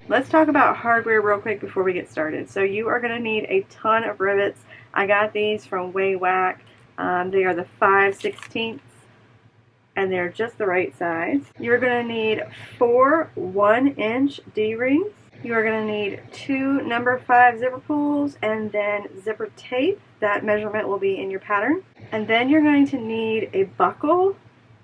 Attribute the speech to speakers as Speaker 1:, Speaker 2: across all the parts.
Speaker 1: Let's talk about hardware real quick before we get started. So you are going to need a ton of rivets. I got these from Waywack. They are the 5/16 and they're just the right size. You're going to need 4 1-inch D-rings. You are going to need 2 number 5 zipper pulls and then zipper tape. That measurement will be in your pattern. And then you're going to need a buckle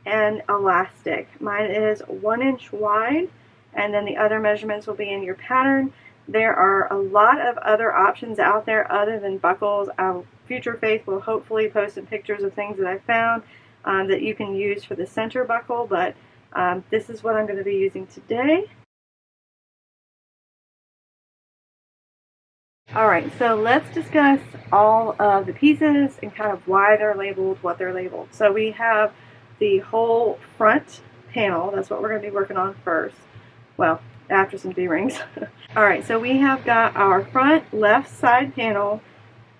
Speaker 1: and elastic. Mine is 1 inch wide, and then the other measurements will be in your pattern. There are a lot of other options out there other than buckles. Future Faith will hopefully post some pictures of things that I found that you can use for the center buckle, but this is what I'm going to be using today. Alright, so let's discuss all of the pieces and kind of why they're labeled, what they're labeled. So we have the whole front panel. That's what we're going to be working on first. Well, after some D-rings. Alright, so we have got our front left side panel,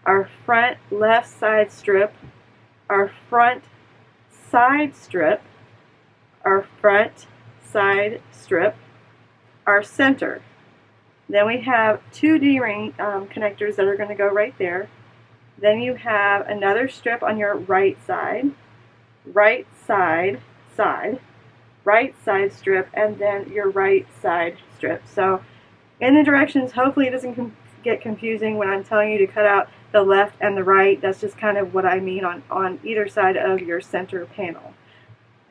Speaker 1: our front left side strip, our front side strip, our front side strip, our center. Then we have 2 D-ring connectors that are going to go right there. Then you have another strip on your right side, right side, right side strip, and then your right side strip. So in the directions, hopefully it doesn't get confusing when I'm telling you to cut out the left and the right. That's just kind of what I mean on either side of your center panel.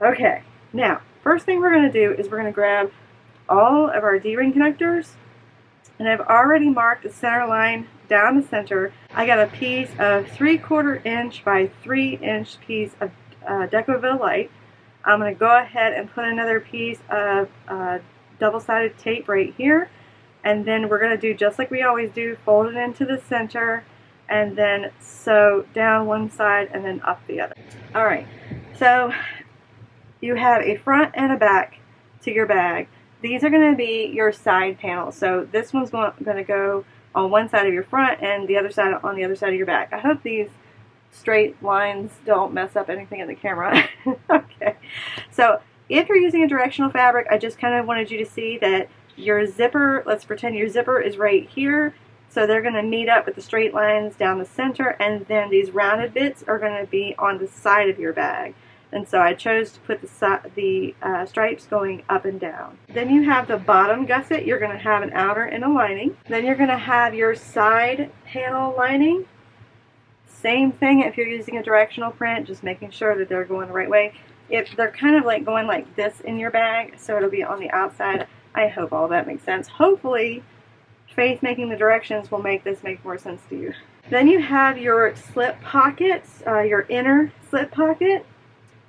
Speaker 1: Okay, now first thing we're going to do is we're going to grab all of our D-ring connectors. And I've already marked the center line down the center. I got a piece of 3/4 inch by 3 inch piece of Decovil Light. I'm going to go ahead and put another piece of double-sided tape right here. And then we're going to do just like we always do, fold it into the center and then sew down one side and then up the other. Alright, so you have a front and a back to your bag. These are going to be your side panels. So this one's going to go on one side of your front and the other side on the other side of your back. I hope these straight lines don't mess up anything in the camera. Okay. So if you're using a directional fabric, I just kind of wanted you to see that your zipper, let's pretend your zipper is right here. So they're going to meet up with the straight lines down the center, and then these rounded bits are going to be on the side of your bag. And so I chose to put the stripes going up and down. Then you have the bottom gusset. You're going to have an outer and a lining. Then you're going to have your side panel lining. Same thing if you're using a directional print, just making sure that they're going the right way. If they're kind of like going like this in your bag, so it'll be on the outside. I hope all that makes sense. Hopefully, Faith making the directions will make this make more sense to you. Then you have your slip pockets, your inner slip pocket.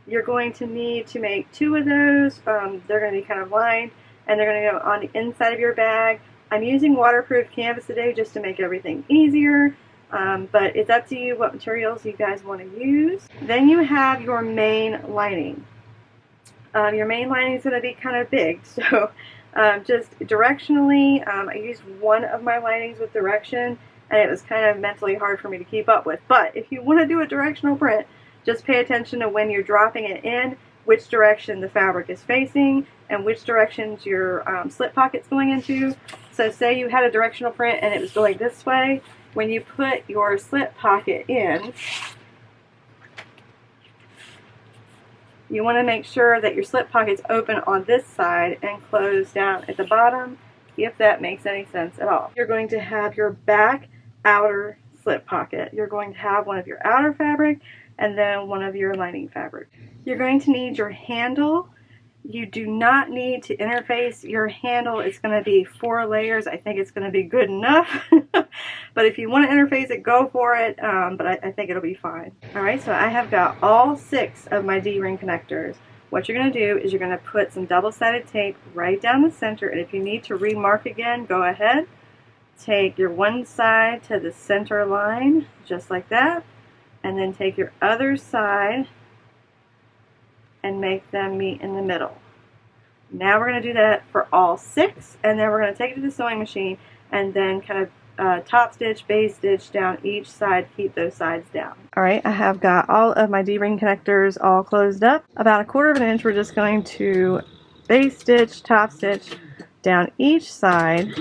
Speaker 1: You're going to need to make 2 of those. They're going to be kind of lined, and they're going to go on the inside of your bag. I'm using waterproof canvas today just to make everything easier, but it's up to you what materials you guys want to use. Then you have your main lining. Your main lining is going to be kind of big, so just directionally, I used one of my linings with direction, and it was kind of mentally hard for me to keep up with. But if you want to do a directional print, just pay attention to when you're dropping it in, which direction the fabric is facing, and which directions your slip pocket's going into. So say you had a directional print and it was going this way. When you put your slip pocket in, you want to make sure that your slip pocket's open on this side and closed down at the bottom, if that makes any sense at all. You're going to have your back outer slip pocket. You're going to have one of your outer fabric and then one of your lining fabric. You're going to need your handle. You do not need to interface your handle. It's going to be 4 layers. I think it's going to be good enough. But if you want to interface it, go for it. But I think it'll be fine. Alright, so I have got all 6 of my D-ring connectors. What you're going to do is you're going to put some double-sided tape right down the center. And if you need to remark again, go ahead. Take your one side to the center line, just like that. And then take your other side and make them meet in the middle. Now we're going to do that for all 6, and then we're going to take it to the sewing machine and then kind of top stitch, base stitch down each side, keep those sides down. Alright, I have got all of my D-ring connectors all closed up. About 1/4 inch we're just going to base stitch, top stitch, down each side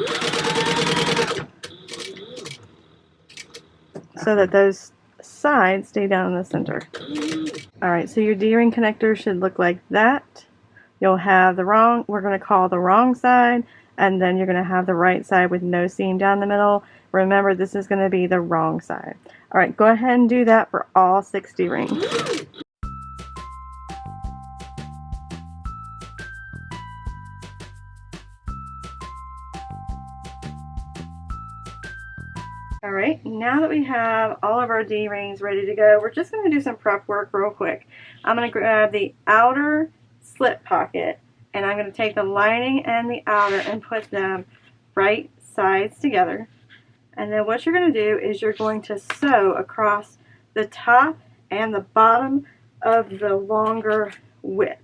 Speaker 1: so that those sides stay down in the center. Alright, so your D-ring connector should look like that. You'll have we're going to call the wrong side, and then you're going to have the right side with no seam down the middle. Remember, this is going to be the wrong side. Alright, go ahead and do that for all 6 D-rings. Alright, now that we have all of our D-rings ready to go, we're just going to do some prep work real quick. I'm going to grab the outer slip pocket, and I'm going to take the lining and the outer and put them right sides together. And then what you're going to do is you're going to sew across the top and the bottom of the longer width.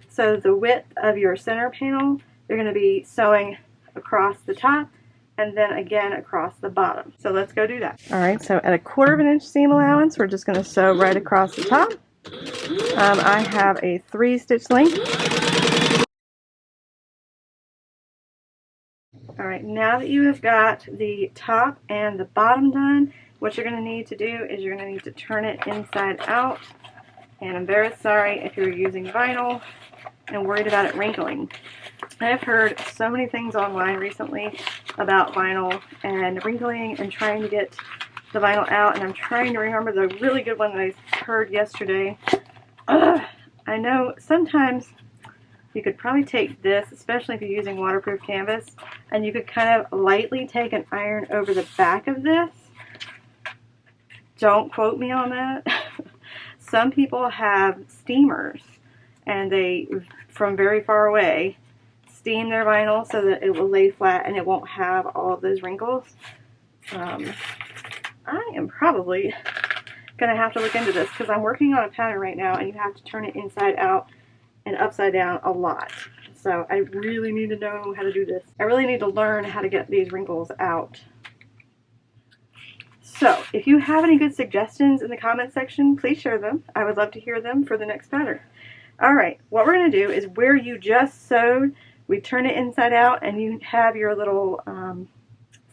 Speaker 1: So the width of your center panel, you're going to be sewing across the top and then again across the bottom. So let's go do that. Alright, so at a 1/4 inch seam allowance, we're just going to sew right across the top. I have a 3 stitch length. Alright, now that you have got the top and the bottom done, what you're going to need to do is you're going to need to turn it inside out. And I'm very sorry if you're using vinyl and worried about it wrinkling. I've heard so many things online recently about vinyl and wrinkling and trying to get the vinyl out, and I'm trying to remember the really good one that I heard yesterday. I know sometimes you could probably take this, especially if you're using waterproof canvas, and you could kind of lightly take an iron over the back of this. Don't quote me on that. Some people have steamers, and they, from very far away, steam their vinyl so that it will lay flat and it won't have all of those wrinkles. I am probably going to have to look into this because I'm working on a pattern right now and you have to turn it inside out and upside down a lot. So I really need to know how to do this. I really need to learn how to get these wrinkles out. So if you have any good suggestions in the comment section, please share them. I would love to hear them for the next pattern. Alright, what we're going to do is where you just sewed, we turn it inside out and you have your little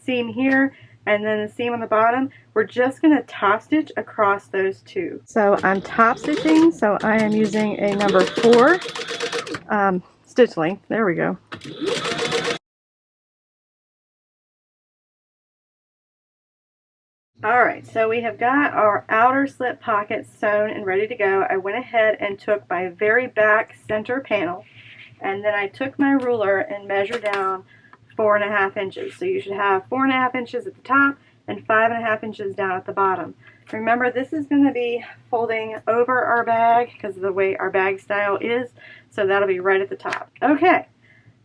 Speaker 1: seam here and then the seam on the bottom. We're just going to top stitch across those two. So I'm top stitching, so I am using a number 4 stitch length. There we go. Alright, so we have got our outer slip pocket sewn and ready to go. I went ahead and took my very back center panel, and then I took my ruler and measured down 4.5 inches. So you should have 4.5 inches at the top and 5.5 inches down at the bottom. Remember, this is going to be folding over our bag because of the way our bag style is, so that'll be right at the top. Okay,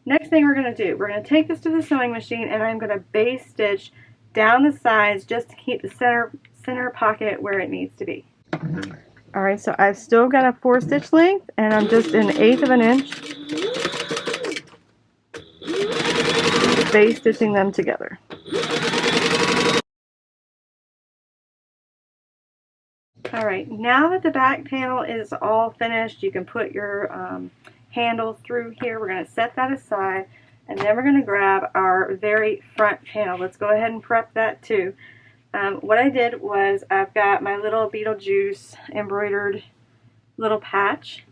Speaker 1: next thing we're going to do, we're going to take this to the sewing machine and I'm going to base stitch down the sides just to keep the center pocket where it needs to be. Alright, so I've still got a 4 stitch length and I'm just an 1/8 of an inch base stitching them together. Alright, now that the back panel is all finished, you can put your handle through here. We're going to set that aside, and then we're going to grab our very front panel. Let's go ahead and prep that too. What I did was I've got my little Beetlejuice embroidered little patch,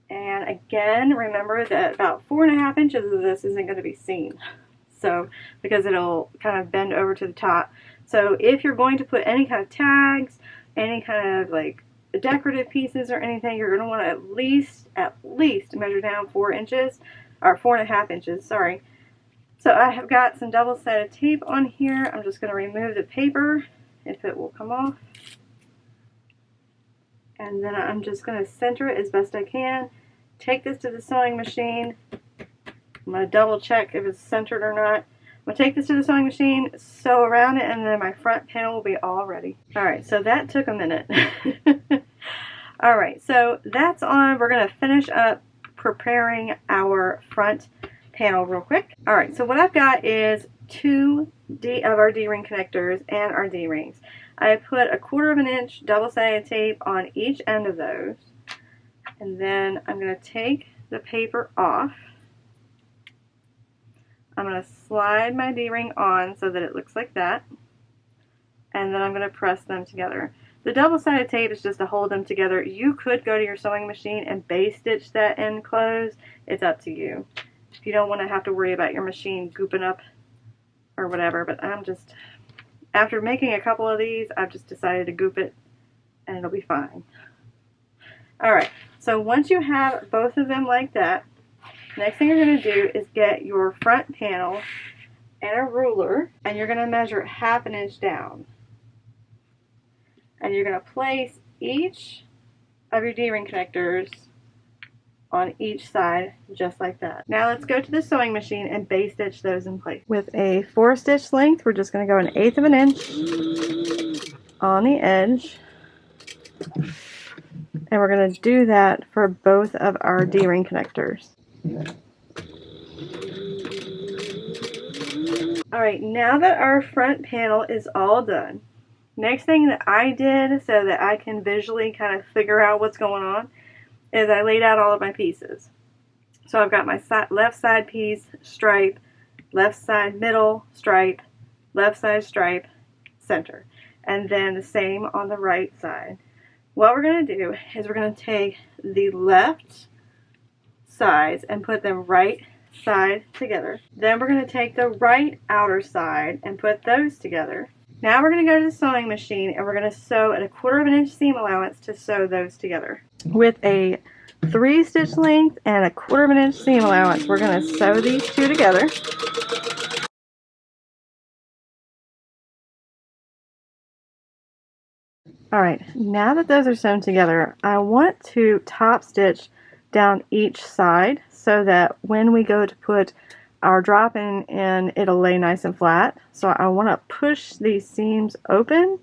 Speaker 1: and again, remember that about 4.5 inches of this isn't going to be seen, so because it'll kind of bend over to the top. So if you're going to put any kind of tags, any kind of like decorative pieces or anything, you're going to want to at least measure down 4 inches, or 4.5 inches, sorry. So I have got some double-sided tape on here. I'm just going to remove the paper if it will come off. And then I'm just going to center it as best I can. Take this to the sewing machine. I'm going to double check if it's centered or not. I'm going to take this to the sewing machine, sew around it, and then my front panel will be all ready. Alright, so that took a minute. Alright, so that's on. We're going to finish up preparing our front panel real quick. Alright, so what I've got is 2 of our D-ring connectors and our D-rings. I put a 1/4 inch double-sided tape on each end of those, and then I'm going to take the paper off. to slide my D-ring on so that it looks like that. And then I'm going to press them together. The double-sided tape is just to hold them together. You could go to your sewing machine and base stitch that end closed. It's up to you. If you don't want to have to worry about your machine gooping up or whatever, but after making a couple of these, I've just decided to goop it and it'll be fine. Alright, so once you have both of them like that, next thing you're going to do is get your front panel and a ruler, and you're going to measure 1/2 inch down. And you're going to place each of your D-ring connectors on each side, just like that. Now let's go to the sewing machine and base stitch those in place. With a 4-stitch length, we're just going to go 1/8 of an inch on the edge. And we're going to do that for both of our D-ring connectors. Alright, now that our front panel is all done, next thing that I did so that I can visually kind of figure out what's going on is I laid out all of my pieces. So I've got my left side piece, stripe, left side middle, stripe, left side stripe, center. And then the same on the right side. What we're going to do is we're going to take the left sides and put them right side together. Then we're going to take the right outer side and put those together. Now we're going to go to the sewing machine and we're going to sew at 1/4 of an inch seam allowance to sew those together. With a 3-stitch length and 1/4 of an inch seam allowance, we're going to sew these two together. Alright, now that those are sewn together, I want to top stitch down each side so that when we go to put our drop in, it'll lay nice and flat. So I want to push these seams open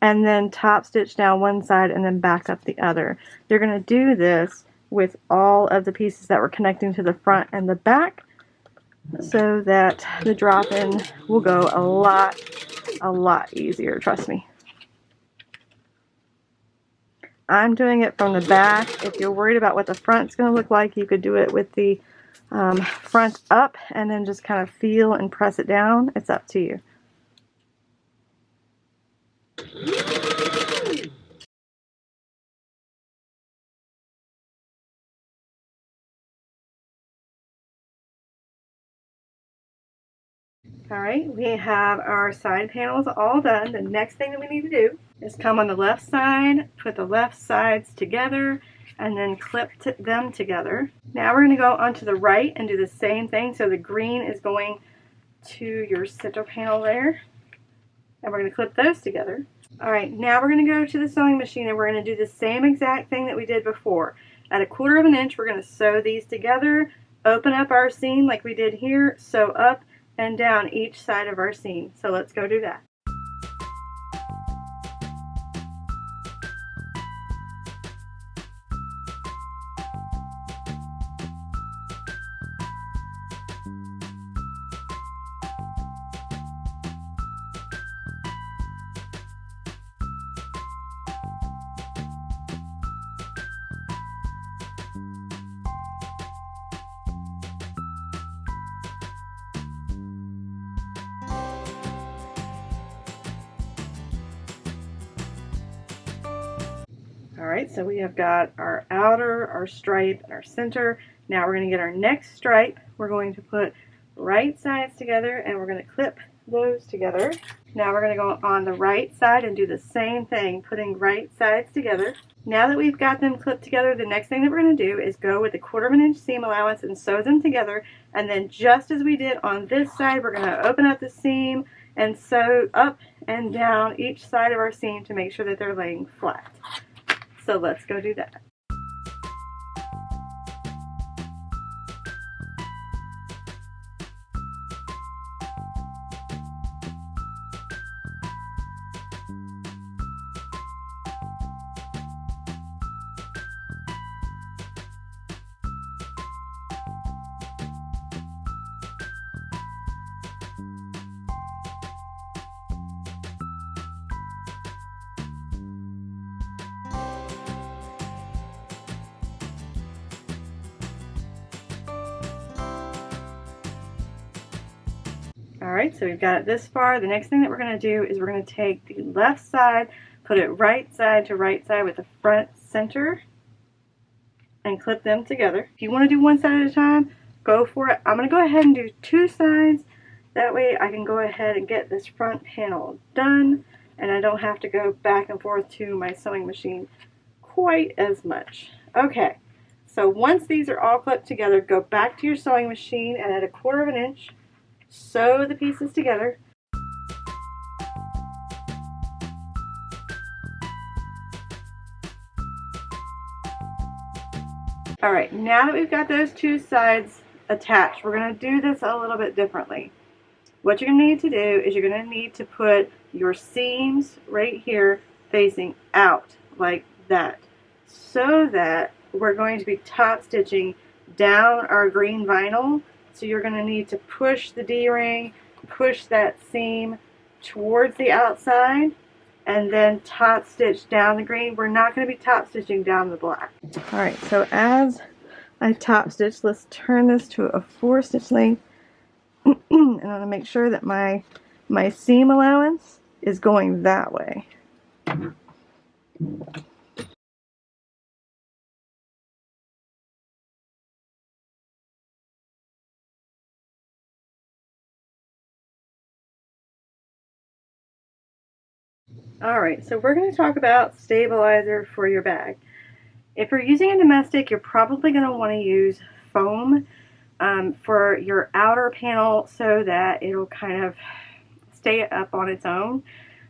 Speaker 1: and then top stitch down one side and then back up the other. You're going to do this with all of the pieces that we're connecting to the front and the back so that the drop in will go a lot easier, trust me. I'm doing it from the back. If you're worried about what the front's going to look like, you could do it with the front up and then just kind of feel and press it down. It's up to you. Alright, we have our side panels all done. The next thing that we need to do is come on the left side, put the left sides together, and then clip them together. Now we're going to go onto the right and do the same thing. So the green is going to your center panel there, and we're going to clip those together. Alright, now we're going to go to the sewing machine and we're going to do the same exact thing that we did before. At 1/4 of an inch, we're going to sew these together, open up our seam like we did here, sew up and down each side of our seam. So let's go do that. Alright, so we have got our outer, our stripe, and our center. Now we're going to get our next stripe. We're going to put right sides together and we're going to clip those together. Now we're going to go on the right side and do the same thing, putting right sides together. Now that we've got them clipped together, the next thing that we're going to do is go with 1/4 of an inch seam allowance and sew them together. And then just as we did on this side, we're going to open up the seam and sew up and down each side of our seam to make sure that they're laying flat. So let's go do that. Alright, so we've got it this far. The next thing that we're going to do is we're going to take the left side, put it right side to right side with the front center, and clip them together. If you want to do one side at a time, go for it. I'm going to go ahead and do two sides. That way I can go ahead and get this front panel done, and I don't have to go back and forth to my sewing machine quite as much. Okay, so once these are all clipped together, go back to your sewing machine and at 1/4 inch, sew the pieces together. Alright, now that we've got those two sides attached, we're going to do this a little bit differently. What you're going to need to do is you're going to need to put your seams right here facing out like that, so that we're going to be top stitching down our green vinyl. So you're going to need to push the D-ring, push that seam towards the outside, and then top stitch down the green. We're not going to be top stitching down the black. Alright, so as I top stitch, let's turn this to a 4-stitch length, and I'm going to make sure that my seam allowance is going that way. Alright, so we're going to talk about stabilizer for your bag. If you're using a domestic, you're probably going to want to use foam for your outer panel so that it'll kind of stay up on its own.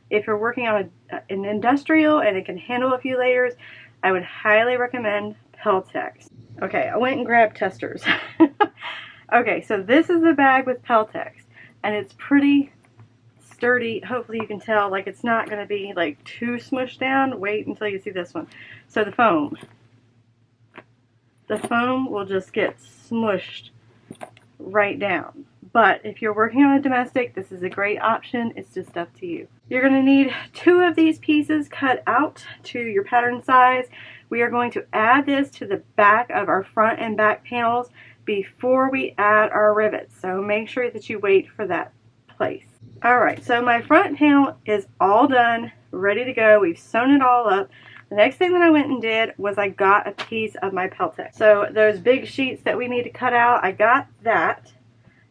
Speaker 1: If you're working on an industrial and it can handle a few layers, I would highly recommend Peltex. Okay, I went and grabbed testers. Okay, so this is the bag with Peltex, and it's pretty sturdy. Hopefully you can tell, like, it's not going to be like too smushed down. Wait until you see this one. So the foam will just get smushed right down. But if you're working on a domestic, this is a great option. It's just up to you. You're going to need 2 of these pieces cut out to your pattern size. We are going to add this to the back of our front and back panels before we add our rivets. So make sure that you wait for that place. Alright, so my front panel is all done, ready to go. We've sewn it all up. The next thing that I went and did was I got a piece of my Peltex. So those big sheets that we need to cut out, I got that.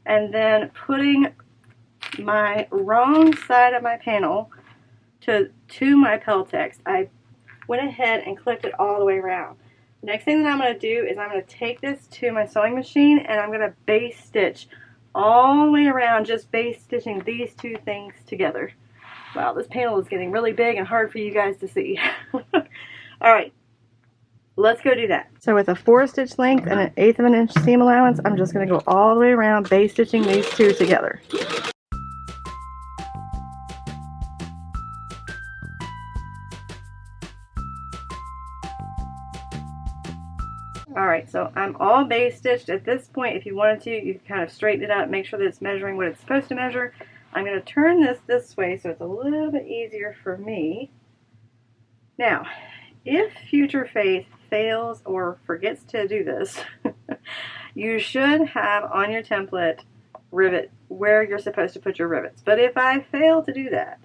Speaker 1: And then putting my wrong side of my panel to my Peltex, I went ahead and clipped it all the way around. Next thing that I'm going to do is I'm going to take this to my sewing machine and I'm going to base stitch all the way around, just base stitching these two things together. Wow, this panel is getting really big and hard for you guys to see. Alright, let's go do that. So with a 4-stitch length and an 1/8 of an inch seam allowance, I'm just going to go all the way around base stitching these two together. Alright, so I'm all base stitched. At this point, if you wanted to, you can kind of straighten it up, make sure that it's measuring what it's supposed to measure. I'm going to turn this way so it's a little bit easier for me. Now, if Future Faith fails or forgets to do this, you should have on your template rivet where you're supposed to put your rivets. But if I fail to do that,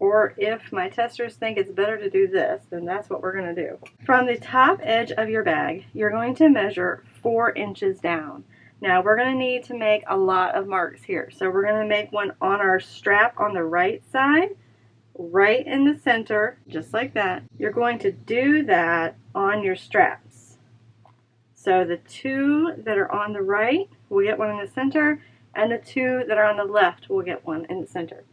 Speaker 1: or if my testers think it's better to do this, then that's what we're going to do. From the top edge of your bag, you're going to measure 4 inches down. Now we're going to need to make a lot of marks here. So we're going to make one on our strap on the right side, right in the center, just like that. You're going to do that on your straps. So the 2 that are on the right will get one in the center, and the 2 that are on the left will get one in the center.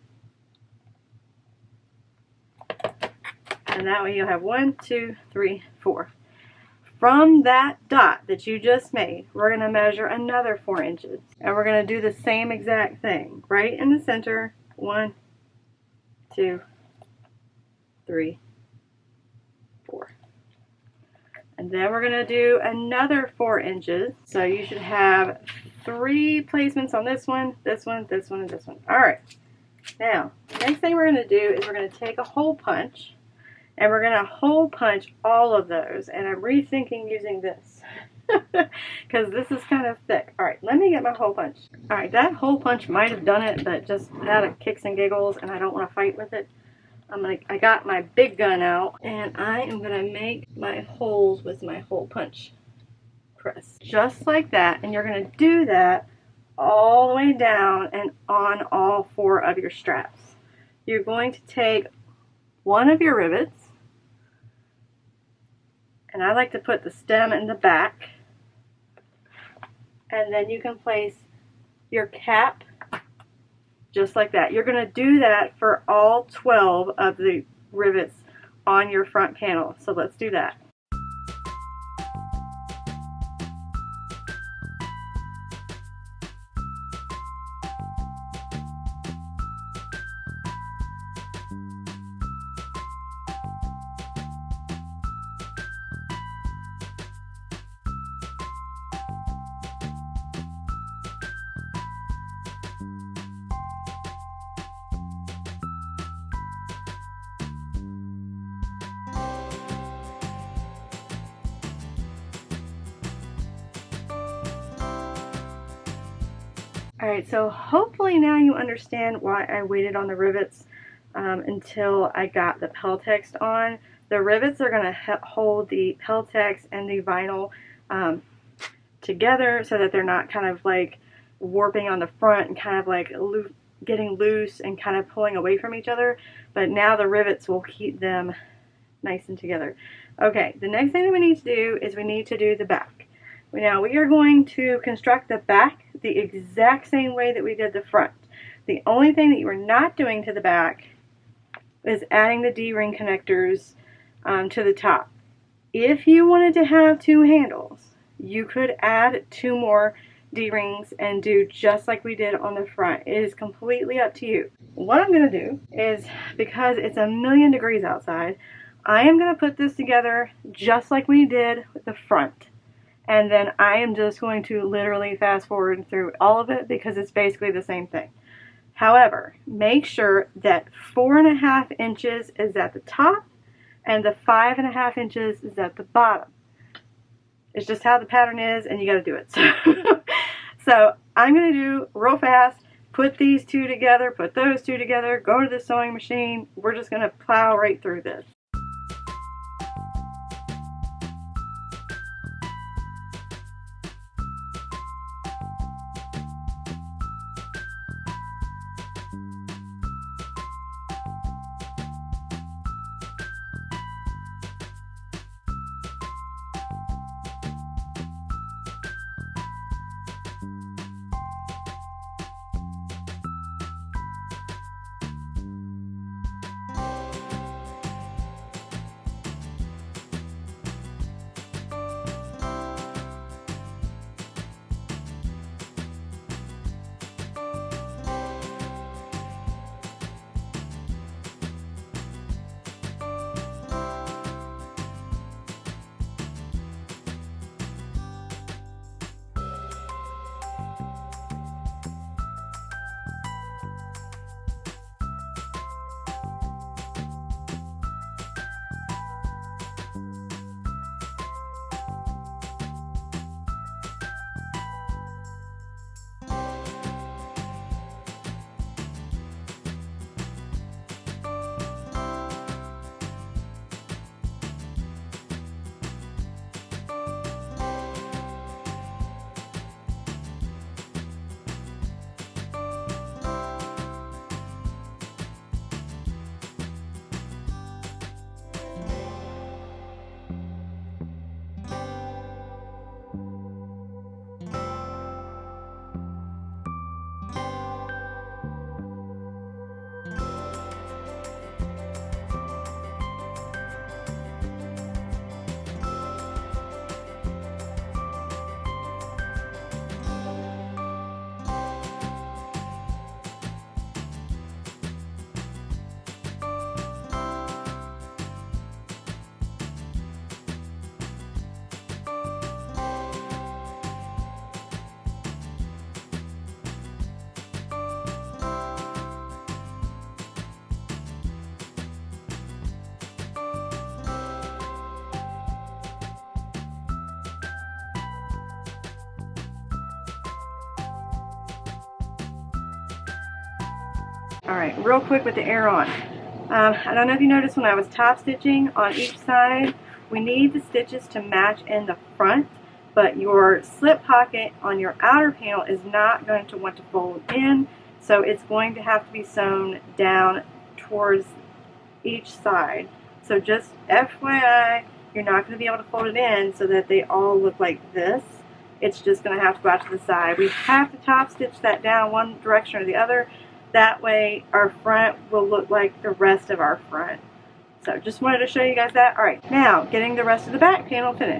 Speaker 1: And that way you'll have 1, 2, 3, 4. From that dot that you just made, we're going to measure another 4 inches. And we're going to do the same exact thing. Right in the center, 1, 2, 3, 4. And then we're going to do another 4 inches. So you should have 3 placements on this one, this one, this one, and this one. Alright. Now, the next thing we're going to do is we're going to take a hole punch. And we're going to hole punch all of those. And I'm rethinking using this. because this is kind of thick. All right, let me get my hole punch. All right, that hole punch might have done it, but just out of kicks and giggles, and I don't want to fight with it. I got my big gun out, and I am gonna make my holes with my hole punch press, just like that. And you're gonna do that all the way down and on all 4 of your straps. You're going to take one of your rivets, and I like to put the stem in the back, and then you can place your cap just like that. You're going to do that for all 12 of the rivets on your front panel. So let's do that. Alright, so hopefully now you understand why I waited on the rivets until I got the Peltex on. The rivets are going to hold the Peltex and the vinyl together so that they're not kind of like warping on the front and kind of like getting loose and kind of pulling away from each other. But now the rivets will keep them nice and together. Okay, the next thing that we need to do is we need to do the back. Now we are going to construct the back the exact same way that we did the front. The only thing that you are not doing to the back is adding the D-ring connectors to the top. If you wanted to have 2 handles, you could add 2 more D-rings and do just like we did on the front. It is completely up to you. What I'm going to do is, because it's a million degrees outside, I am going to put this together just like we did with the front. And then I am just going to literally fast forward through all of it because it's basically the same thing. However, make sure that 4.5 inches is at the top and the 5.5 inches is at the bottom. It's just how the pattern is, and you got to do it. So I'm going to do real fast, put these 2 together, put those 2 together, go to the sewing machine. We're just going to plow right through this. Alright, real quick with the air on. I don't know if you noticed when I was top stitching on each side, we need the stitches to match in the front, but your slip pocket on your outer panel is not going to want to fold in, so it's going to have to be sewn down towards each side. So just FYI, you're not going to be able to fold it in so that they all look like this. It's just going to have to go out to the side. We have to top stitch that down one direction or the other. That way our front will look like the rest of our front. So just wanted to show you guys that. Alright, now getting the rest of the back panel finished.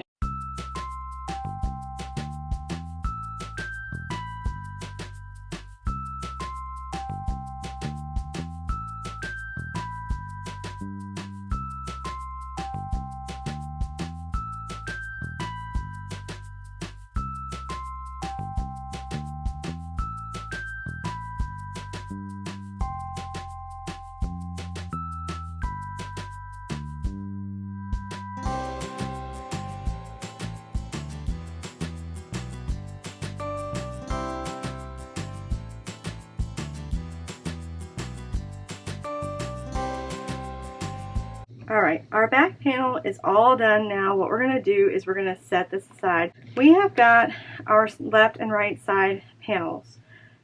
Speaker 1: Alright, our back panel is all done now. What we're going to do is we're going to set this aside. We have got our left and right side panels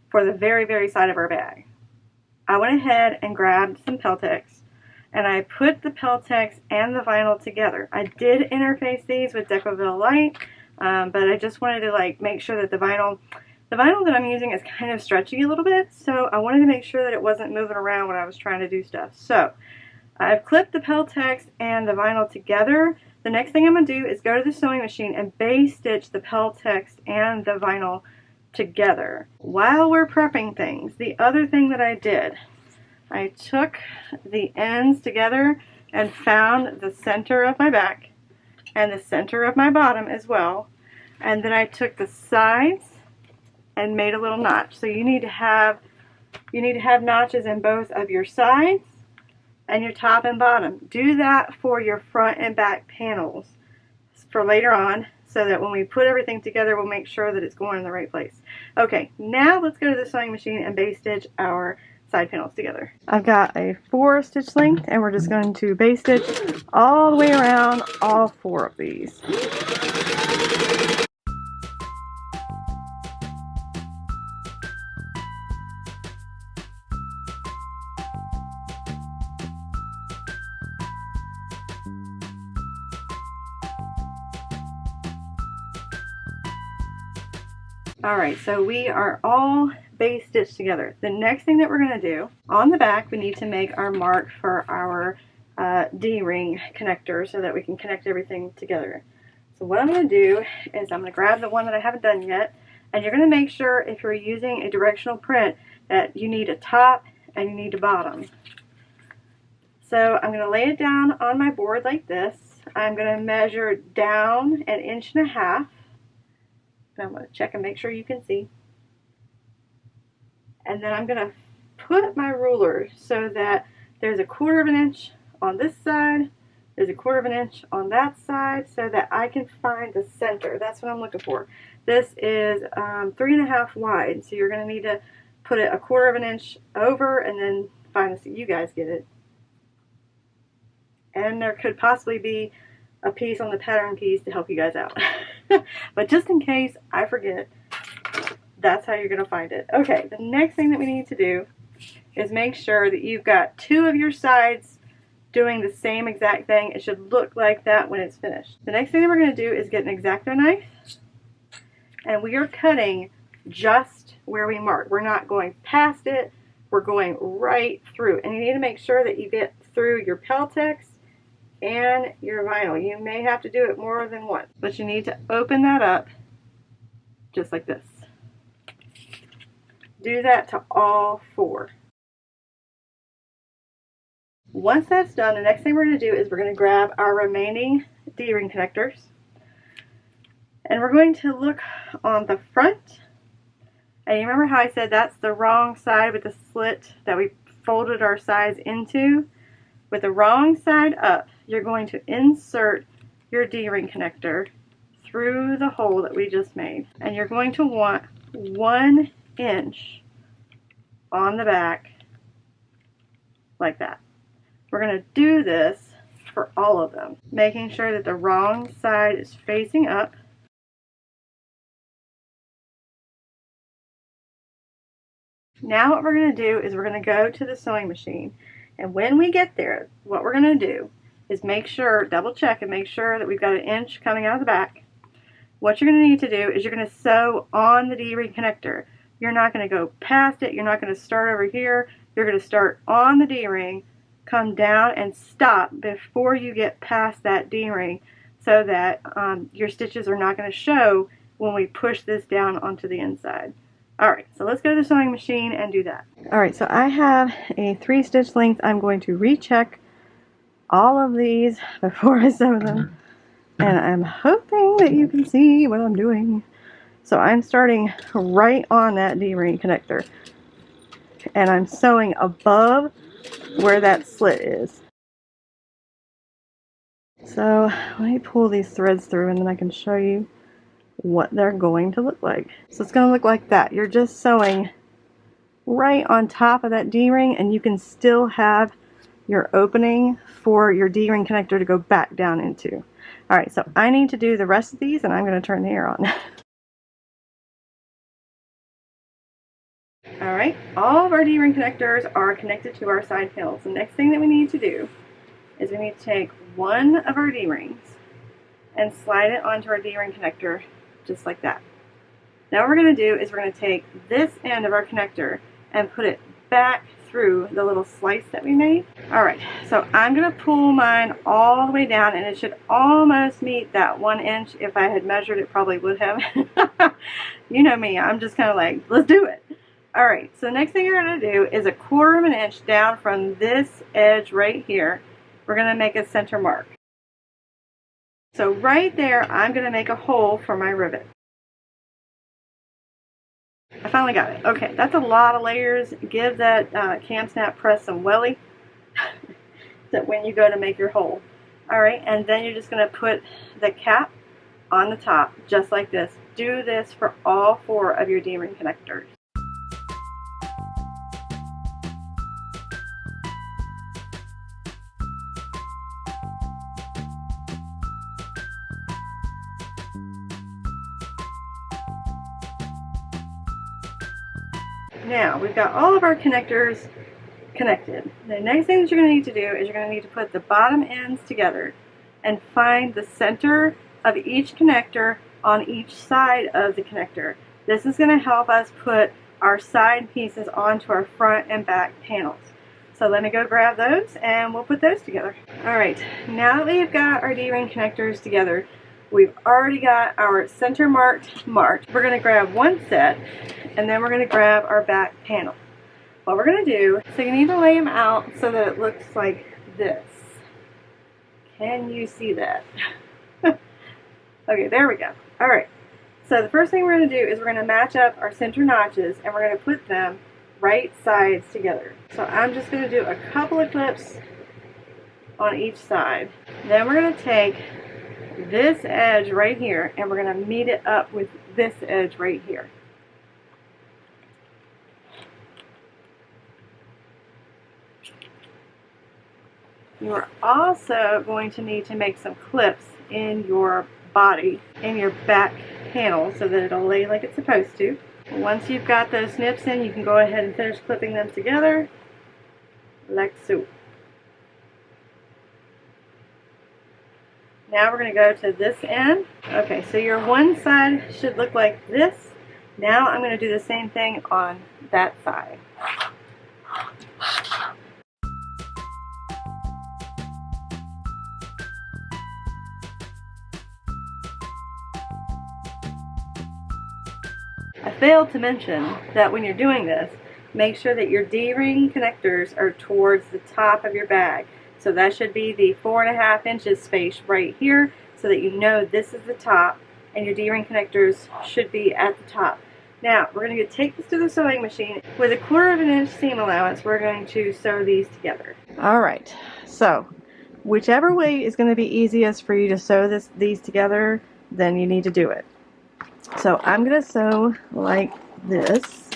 Speaker 1: for the very side of our bag. I went ahead and grabbed some Peltex and I put the Peltex and the vinyl together. I did interface these with Decovil Light, but I just wanted to make sure that the vinyl that I'm using is kind of stretchy a little bit, so I wanted to make sure that it wasn't moving around when I was trying to do stuff. So I've clipped the Peltex and the vinyl together. The next thing I'm going to do is go to the sewing machine and base stitch the Peltex and the vinyl together. While we're prepping things, the other thing that I did, I took the ends together and found the center of my back and the center of my bottom as well. And then I took the sides and made a little notch. So you need to have notches in both of your sides and your top and bottom. Do that for your front and back panels for later on, so that when we put everything together, we'll make sure that it's going in the right place. Okay, now let's go to the sewing machine and base stitch our side panels together. I've got a 4 stitch length and we're just going to base stitch all the way around all 4 of these. Alright, so we are all base stitched together. The next thing that we're going to do, on the back we need to make our mark for our D-ring connector so that we can connect everything together. So what I'm going to do is I'm going to grab the one that I haven't done yet, and you're going to make sure if you're using a directional print that you need a top and you need a bottom. So I'm going to lay it down on my board like this. I'm going to measure down 1.5 inches. I'm going to check and make sure you can see. And then I'm going to put my ruler so that there's 1/4 inch on this side, there's 1/4 inch on that side, so that I can find the center. That's what I'm looking for. This is 3.5 wide, so you're going to need to put it 1/4 inch over and then find the, you guys get it. And there could possibly be a piece on the pattern piece to help you guys out. But just in case I forget, that's how you're going to find it. Okay, the next thing that we need to do is make sure that you've got 2 of your sides doing the same exact thing. It should look like that when it's finished. The next thing that we're going to do is get an X-Acto knife, and we are cutting just where we mark. We're not going past it, we're going right through. And you need to make sure that you get through your Peltex and your vinyl. You may have to do it more than once, but you need to open that up just like this. Do that to all 4. Once that's done, the next thing we're going to do is we're going to grab our remaining D-ring connectors, and we're going to look on the front. And you remember how I said that's the wrong side with the slit that we folded our sides into? With the wrong side up, you're going to insert your D-ring connector through the hole that we just made. And you're going to want 1 inch on the back like that. We're going to do this for all of them, making sure that the wrong side is facing up. Now what we're going to do is we're going to go to the sewing machine, and when we get there, what we're going to do is make sure, double check and make sure that we've got 1 inch coming out of the back. What you're going to need to do is you're going to sew on the D-ring connector. You're not going to go past it. You're not going to start over here. You're going to start on the D-ring, come down and stop before you get past that D-ring, so that your stitches are not going to show when we push this down onto the inside. Alright, so let's go to the sewing machine and do that. Alright, so I have a 3 stitch length. I'm going to recheck all of these before I sew them. And I'm hoping that you can see what I'm doing. So I'm starting right on that D-ring connector. And I'm sewing above where that slit is. So let me pull these threads through and then I can show you what they're going to look like. So it's going to look like that. You're just sewing right on top of that D-ring, and you can still have your opening for your D-ring connector to go back down into. Alright, so I need to do the rest of these, and I'm going to turn the air on. Alright, all of our D-ring connectors are connected to our side panels. The next thing that we need to do is we need to take one of our D-rings and slide it onto our D-ring connector just like that. Now what we're going to do is we're going to take this end of our connector and put it back through the little slice that we made. Alright, so I'm going to pull mine all the way down, and it should almost meet that 1 inch. If I had measured, it probably would have. You know me, I'm just kind of like, let's do it. Alright, so next thing you're going to do is 1/4 of an inch down from this edge right here. We're going to make a center mark. So right there, I'm going to make a hole for my rivet. I finally got it. Okay, that's a lot of layers. Give that cam snap press some welly that when you go to make your hole. Alright, and then you're just going to put the cap on the top, just like this. Do this for all 4 of your D-ring connectors. Now, we've got all of our connectors connected. The next thing that you're going to need to do is you're going to need to put the bottom ends together and find the center of each connector on each side of the connector. This is going to help us put our side pieces onto our front and back panels. So let me go grab those and we'll put those together. Alright, now that we've got our D-ring connectors together, we've already got our center marked. We're going to grab one set, and then we're going to grab our back panel. What we're going to do, so you need to lay them out so that it looks like this. Can you see that? Okay, there we go. Alright, so the first thing we're going to do is we're going to match up our center notches, and we're going to put them right sides together. So I'm just going to do a couple of clips on each side. Then we're going to take this edge right here, and we're going to meet it up with this edge right here. You are also going to need to make some clips in your body, in your back panel, so that it'll lay like it's supposed to. Once you've got those snips in, you can go ahead and finish clipping them together like so. Now we're going to go to this end. Okay, so your one side should look like this. Now I'm going to do the same thing on that side. I failed to mention that when you're doing this, make sure that your D-ring connectors are towards the top of your bag. So that should be the 4.5 inches space right here, so that you know this is the top, and your D-ring connectors should be at the top. Now, we're going to take this to the sewing machine. With 1/4 of an inch seam allowance, we're going to sew these together. Alright, so whichever way is going to be easiest for you to sew these together, then you need to do it. So I'm going to sew like this,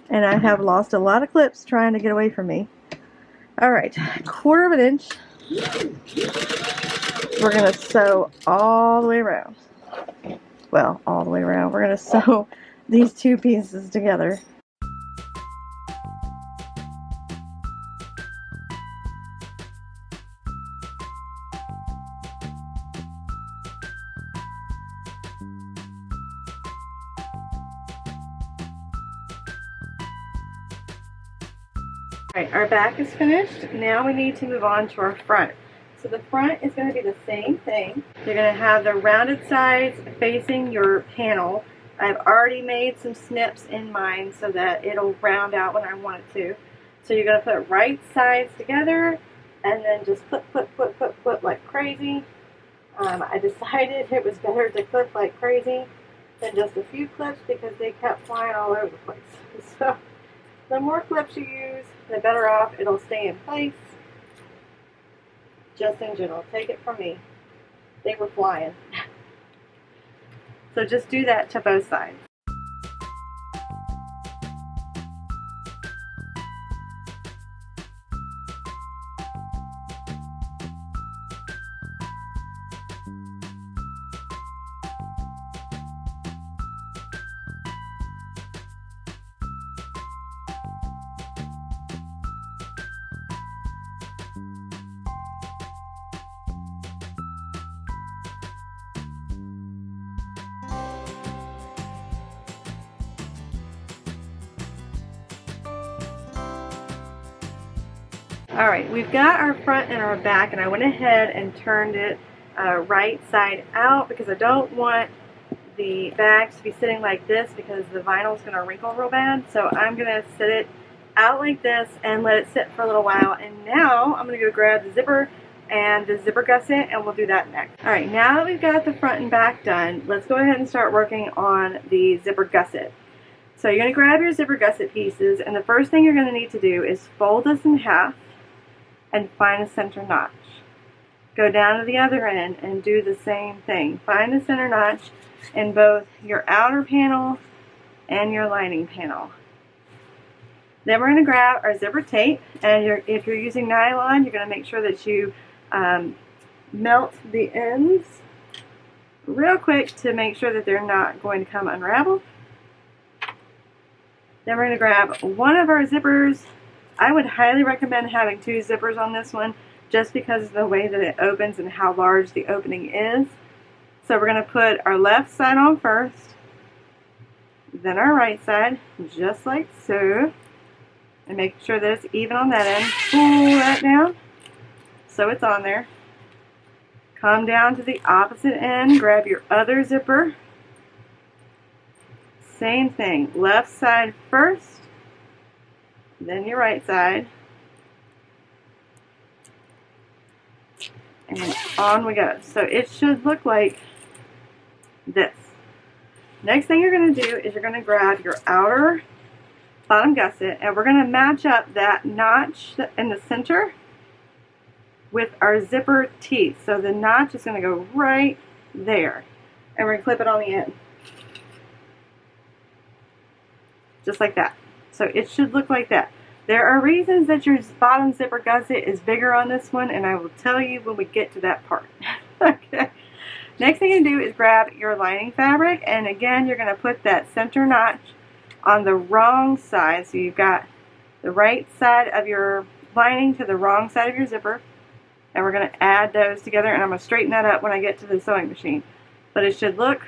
Speaker 1: and I have lost a lot of clips trying to get away from me. Alright, 1/4 of an inch. We're going to sew all the way around. Well, all the way around. We're going to sew these two pieces together. Alright, our back is finished. Now we need to move on to our front. So the front is going to be the same thing. You're going to have the rounded sides facing your panel. I've already made some snips in mine so that it'll round out when I want it to. So you're going to put right sides together and then just clip, clip, clip, clip, clip like crazy. I decided it was better to clip like crazy than just a few clips because they kept flying all over the place. So the more clips you use, the better off it'll stay in place. Just in general, take it from me. They were flying. So just do that to both sides. Alright, we've got our front and our back, and I went ahead and turned it right side out because I don't want the bags to be sitting like this because the vinyl is going to wrinkle real bad. So I'm going to sit it out like this and let it sit for a little while. And now I'm going to go grab the zipper and the zipper gusset, and we'll do that next. Alright, now that we've got the front and back done, let's go ahead and start working on the zipper gusset. So you're going to grab your zipper gusset pieces, and the first thing you're going to need to do is fold this in half and find a center notch. Go down to the other end and do the same thing. Find the center notch in both your outer panel and your lining panel. Then we're going to grab our zipper tape, and if you're using nylon, you're going to make sure that you melt the ends real quick to make sure that they're not going to come unraveled. Then we're going to grab one of our zippers. I would highly recommend having 2 zippers on this one just because of the way that it opens and how large the opening is. So we're going to put our left side on first, then our right side, just like so, and make sure that it's even on that end. Pull that down so it's on there. Come down to the opposite end, grab your other zipper. Same thing, left side first, then your right side, and on we go. So it should look like this. Next thing you're going to do is you're going to grab your outer bottom gusset, and we're going to match up that notch in the center with our zipper teeth. So the notch is going to go right there, and we're going to clip it on the end. Just like that. So it should look like that. There are reasons that your bottom zipper gusset is bigger on this one, and I will tell you when we get to that part. Okay. Next thing you do is grab your lining fabric, and again you're going to put that center notch on the wrong side. So you've got the right side of your lining to the wrong side of your zipper, and we're going to add those together, and I'm going to straighten that up when I get to the sewing machine. But it should look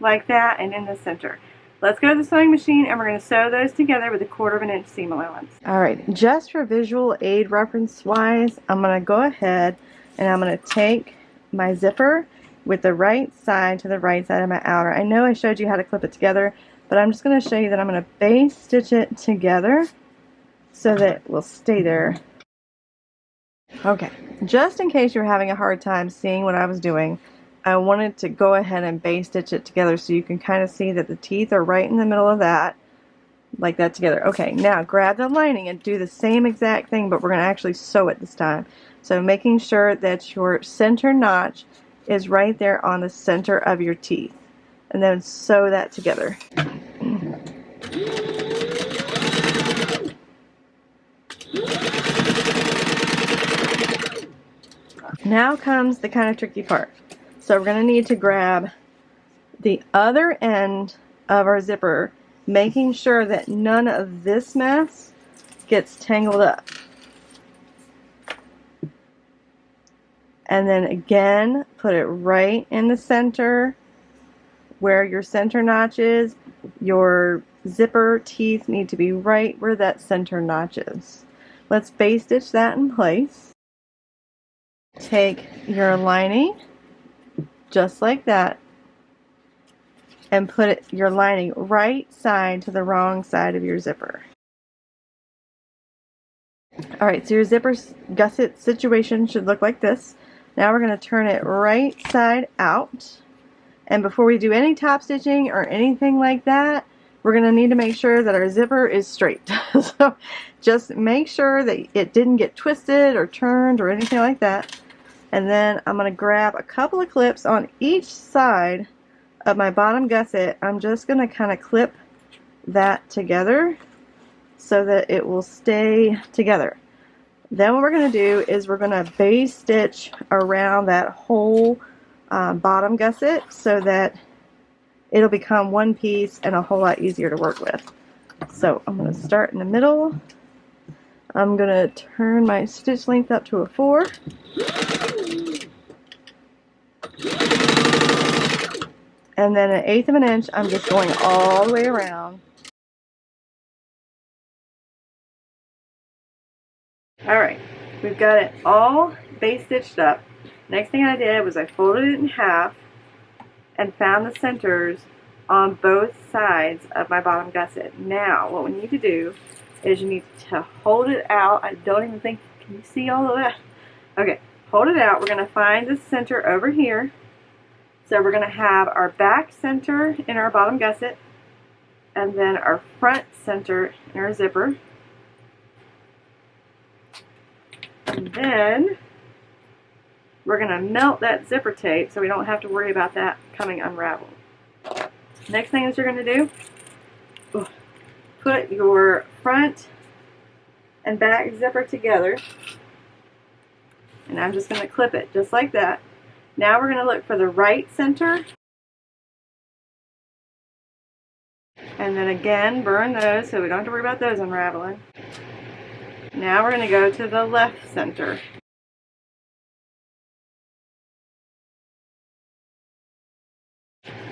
Speaker 1: like that and in the center. Let's go to the sewing machine, and we're going to sew those together with a 1/4 of an inch seam allowance. Alright, just for visual aid reference wise, I'm going to go ahead and I'm going to take my zipper with the right side to the right side of my outer. I know I showed you how to clip it together, but I'm just going to show you that I'm going to base stitch it together so that it will stay there. Okay, just in case you're having a hard time seeing what I was doing, I wanted to go ahead and base stitch it together so you can kind of see that the teeth are right in the middle of that, like that together. Okay, now grab the lining and do the same exact thing, but we're going to actually sew it this time. So making sure that your center notch is right there on the center of your teeth, and then sew that together. Now comes the kind of tricky part. So we're going to need to grab the other end of our zipper, making sure that none of this mess gets tangled up. And then again, put it right in the center where your center notch is. Your zipper teeth need to be right where that center notch is. Let's base stitch that in place. Take your lining, just like that, and put your lining right side to the wrong side of your zipper. Alright, so your zipper gusset situation should look like this. Now we're going to turn it right side out. And before we do any top stitching or anything like that, we're going to need to make sure that our zipper is straight. So just make sure that it didn't get twisted or turned or anything like that. And then I'm going to grab a couple of clips on each side of my bottom gusset. I'm just going to kind of clip that together so that it will stay together. Then what we're going to do is we're going to base stitch around that whole bottom gusset so that it'll become one piece and a whole lot easier to work with. So I'm going to start in the middle. I'm going to turn my stitch length up to a 4. And then 1/8 of an inch, I'm just going all the way around. Alright, we've got it all base stitched up. Next thing I did was I folded it in half and found the centers on both sides of my bottom gusset. Now, what we need to do is you need to hold it out. I don't even think, can you see all of that? Okay, hold it out. We're going to find the center over here. So we're going to have our back center in our bottom gusset and then our front center in our zipper. And then we're going to melt that zipper tape so we don't have to worry about that coming unraveled. Next thing that you're going to do, put your front and back zipper together. And I'm just going to clip it just like that. Now we're going to look for the right center. And then again, burn those so we don't have to worry about those unraveling. Now we're going to go to the left center.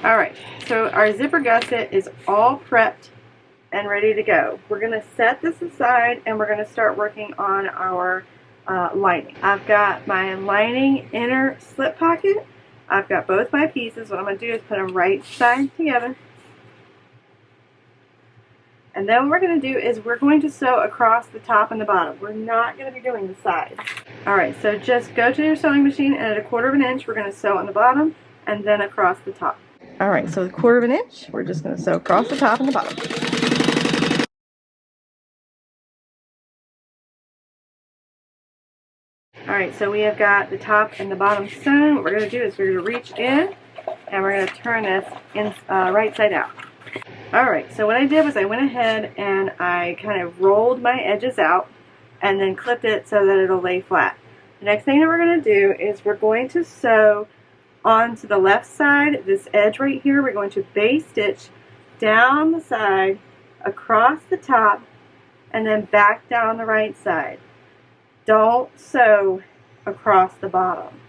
Speaker 1: Alright, so our zipper gusset is all prepped and ready to go. We're going to set this aside and we're going to start working on our lining. I've got my lining inner slip pocket. I've got both my pieces. What I'm going to do is put them right side together. And then what we're going to do is we're going to sew across the top and the bottom. We're not going to be doing the sides. Alright, so just go to your sewing machine and at 1/4 of an inch we're going to sew on the bottom and then across the top. Alright, so 1/4 of an inch, we're just going to sew across the top and the bottom. Alright, so we have got the top and the bottom sewn. What we're going to do is we're going to reach in and we're going to turn this right side out. Alright, so what I did was I went ahead and I kind of rolled my edges out and then clipped it so that it'll lay flat. The next thing that we're going to do is we're going to sew onto the left side, this edge right here. We're going to base stitch down the side, across the top, and then back down the right side. Don't sew across the bottom.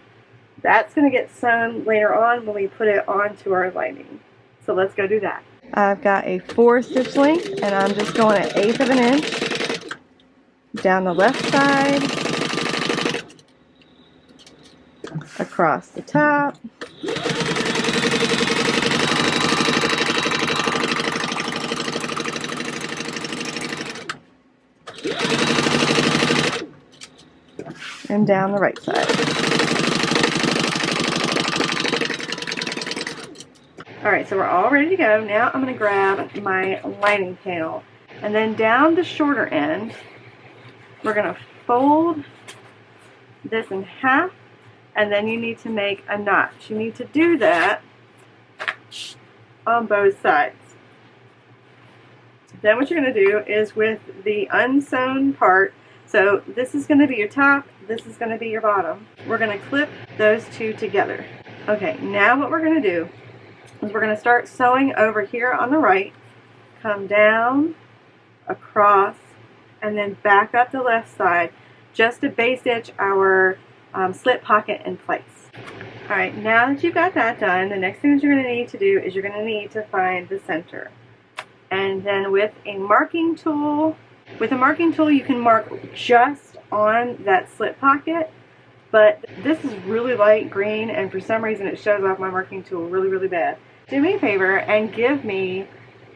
Speaker 1: That's going to get sewn later on when we put it onto our lining. So let's go do that. I've got a 4 stitch length and I'm just going at 1/8 of an inch down the left side, across the top, and down the right side. Alright, so we're all ready to go. Now I'm going to grab my lining panel. And then down the shorter end, we're going to fold this in half. And then you need to make a notch. You need to do that on both sides. Then what you're going to do is with the unsewn part, So this is going to be your top, this is going to be your bottom. We're going to clip those two together. Okay, now what we're going to do is we're going to start sewing over here on the right, come down, across, and then back up the left side just to base stitch our slip pocket in place. Alright, now that you've got that done, the next thing that you're going to need to do is you're going to need to find the center. And then with a marking tool, you can mark just on that slip pocket, but this is really light green and for some reason it shows off my marking tool really bad. Do me a favor and give me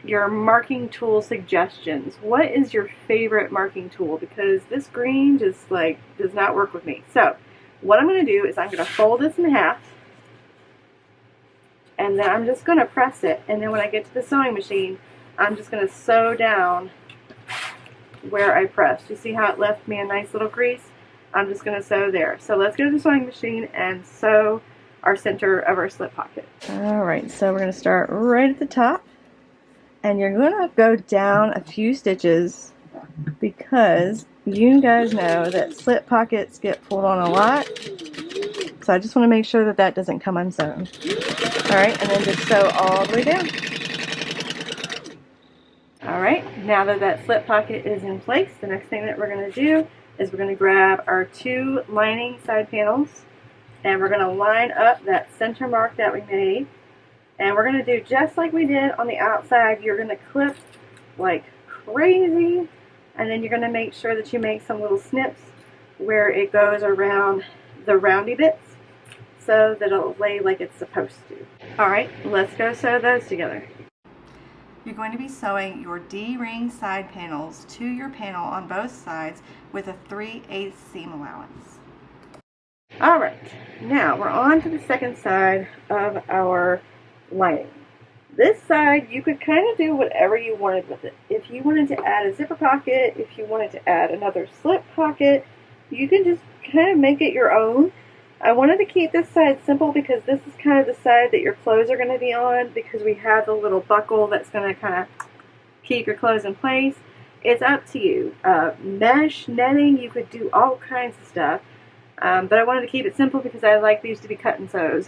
Speaker 1: your marking tool suggestions. What is your favorite marking tool? Because this green just like does not work with me. So what I'm going to do is I'm going to fold this in half, and then I'm just going to press it, and then when I get to the sewing machine I'm just going to sew down where I pressed. You see how it left me a nice little crease? I'm just going to sew there. So let's go to the sewing machine and sew our center of our slip pocket. Alright, so we're going to start right at the top, and you're going to go down a few stitches because you guys know that slip pockets get pulled on a lot, so I just want to make sure that that doesn't come unsewn. Alright, and then just sew all the way down. Alright, now that that slip pocket is in place, the next thing that we're going to do is we're going to grab our two lining side panels and we're going to line up that center mark that we made, and we're going to do just like we did on the outside. You're going to clip like crazy, and then you're going to make sure that you make some little snips where it goes around the roundy bits so that it'll lay like it's supposed to. Alright, let's go sew those together. You're going to be sewing your D-ring side panels to your panel on both sides with a 3/8 seam allowance. Alright, now we're on to the second side of our lining. This side you could kind of do whatever you wanted with it. If you wanted to add a zipper pocket, if you wanted to add another slip pocket, you can just kind of make it your own. I wanted to keep this side simple because this is kind of the side that your clothes are going to be on, because we have the little buckle that's going to kind of keep your clothes in place. It's up to you. Mesh, netting, you could do all kinds of stuff. But I wanted to keep it simple because I like these to be cut and sews.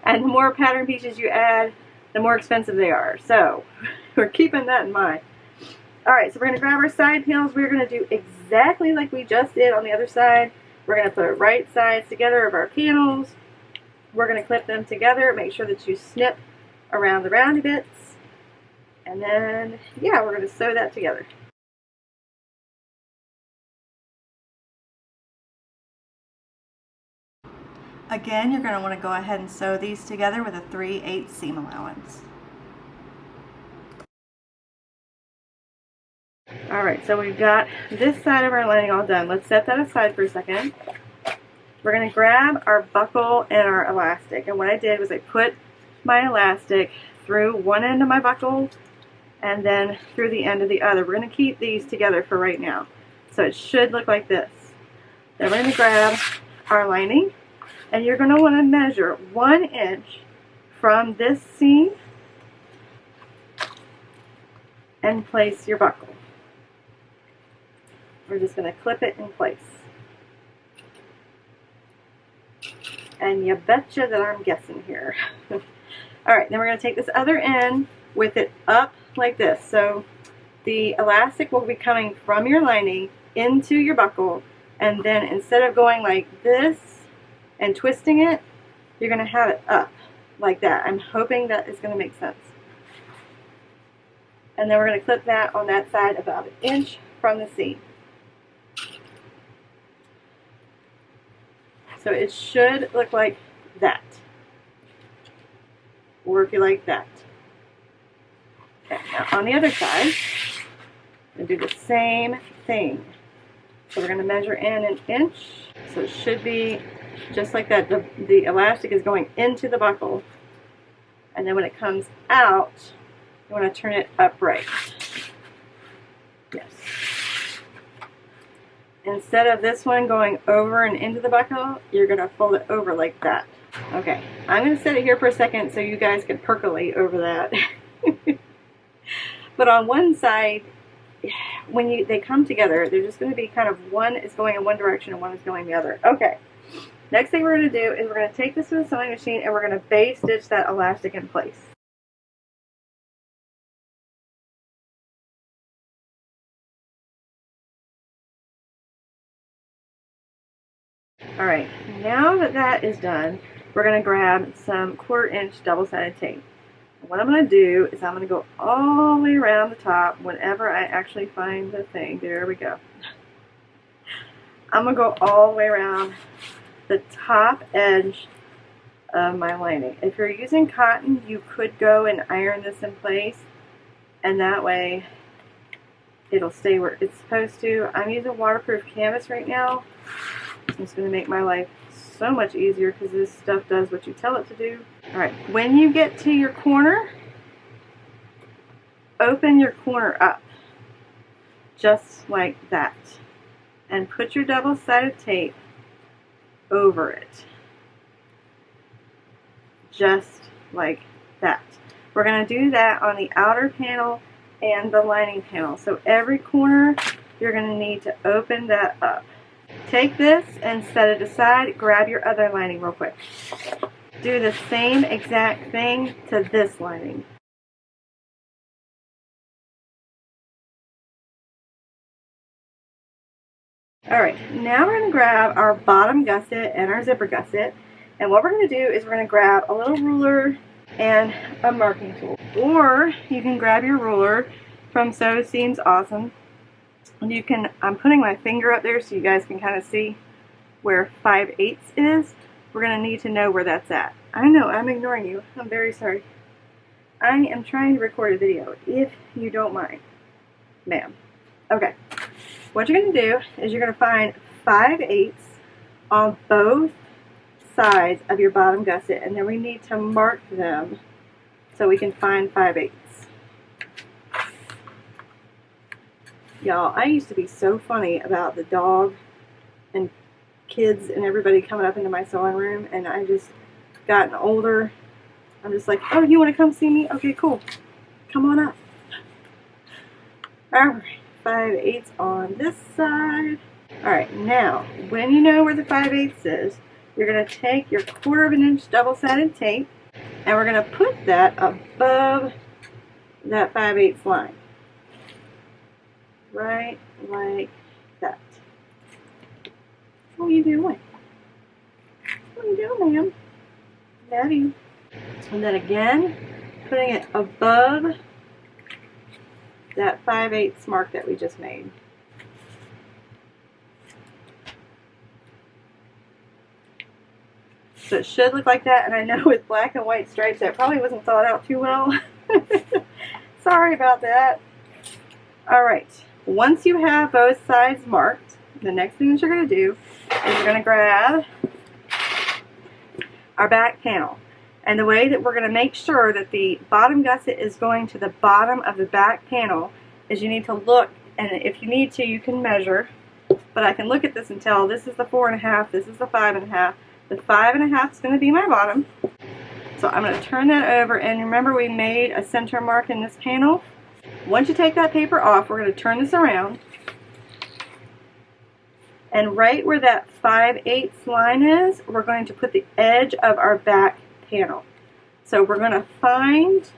Speaker 1: And the more pattern pieces you add, the more expensive they are. So we're keeping that in mind. Alright, so we're going to grab our side panels. We're going to do exactly like we just did on the other side. We're going to put our right sides together of our panels. We're going to clip them together. Make sure that you snip around the roundy bits. And then, yeah, we're going to sew that together. Again, you're going to want to go ahead and sew these together with a 3/8 seam allowance. Alright, so we've got this side of our lining all done. Let's set that aside for a second. We're going to grab our buckle and our elastic. And what I did was I put my elastic through one end of my buckle and then through the end of the other. We're going to keep these together for right now. So it should look like this. Then we're going to grab our lining, and you're going to want to measure 1 inch from this seam and place your buckle. We're just going to clip it in place. And you betcha that I'm guessing here. Alright, then we're going to take this other end with it up like this. So the elastic will be coming from your lining into your buckle, and then instead of going like this and twisting it, you're going to have it up like that. I'm hoping that is going to make sense. And then we're going to clip that on that side about 1 inch from the seam. So it should look like that. Or if you like that. Okay, now on the other side, we're going to do the same thing. So we're going to measure in 1 inch. So it should be just like that. The elastic is going into the buckle. And then when it comes out, you want to turn it upright. Yes. Instead of this one going over and into the buckle, you're going to fold it over like that. Okay, I'm going to set it here for a second so you guys can percolate over that. But on one side, when they come together, they're just going to be kind of, one is going in one direction and one is going the other. Okay. Next thing we're going to do is we're going to take this to the sewing machine and we're going to base stitch that elastic in place. Alright, now that that is done, we're going to grab some 1/4 inch double-sided tape. What I'm going to do is I'm going to go all the way around the top whenever I actually find the thing. There we go. I'm going to go all the way around the top edge of my lining. If you're using cotton, you could go and iron this in place, and that way it'll stay where it's supposed to. I'm using waterproof canvas right now. It's going to make my life so much easier because this stuff does what you tell it to do. Alright, when you get to your corner, open your corner up, just like that, and put your double-sided tape over it, just like that. We're going to do that on the outer panel and the lining panel. So every corner, you're going to need to open that up. Take this and set it aside. Grab your other lining real quick. Do the same exact thing to this lining. Alright, now we're going to grab our bottom gusset and our zipper gusset, and what we're going to do is we're going to grab a little ruler and a marking tool. Or you can grab your ruler from Sew Seams Awesome. You can, I'm putting my finger up there so you guys can kind of see where 5/8 is. We're going to need to know where that's at. I know, I'm ignoring you. I'm very sorry. I am trying to record a video, if you don't mind, ma'am. Okay. What you're going to do is you're going to find 5/8 on both sides of your bottom gusset, and then we need to mark them so we can find 5/8. Y'all, I used to be so funny about the dog and kids and everybody coming up into my sewing room, and I just gotten older. I'm just like, oh, you want to come see me? Okay, cool. Come on up. Alright, 5/8 on this side. Alright, now, when you know where the 5/8 is, you're going to take your 1/4 inch double-sided tape, and we're going to put that above that 5/8 line. Right like that. What are you doing? What are you doing, ma'am? Love you. And then again, putting it above that 5/8 mark that we just made. So it should look like that, and I know with black and white stripes that probably wasn't thought out too well. Sorry about that. Alright, once you have both sides marked, the next thing that you're going to do is you're going to grab our back panel. And the way that we're going to make sure that the bottom gusset is going to the bottom of the back panel is you need to look, and if you need to, you can measure, but I can look at this and tell this is the 4.5, this is the 5.5. The 5.5 is going to be my bottom. So I'm going to turn that over, and remember we made a center mark in this panel. Once you take that paper off, we're going to turn this around, and right where that 5/8 line is, we're going to put the edge of our back panel. So we're going to find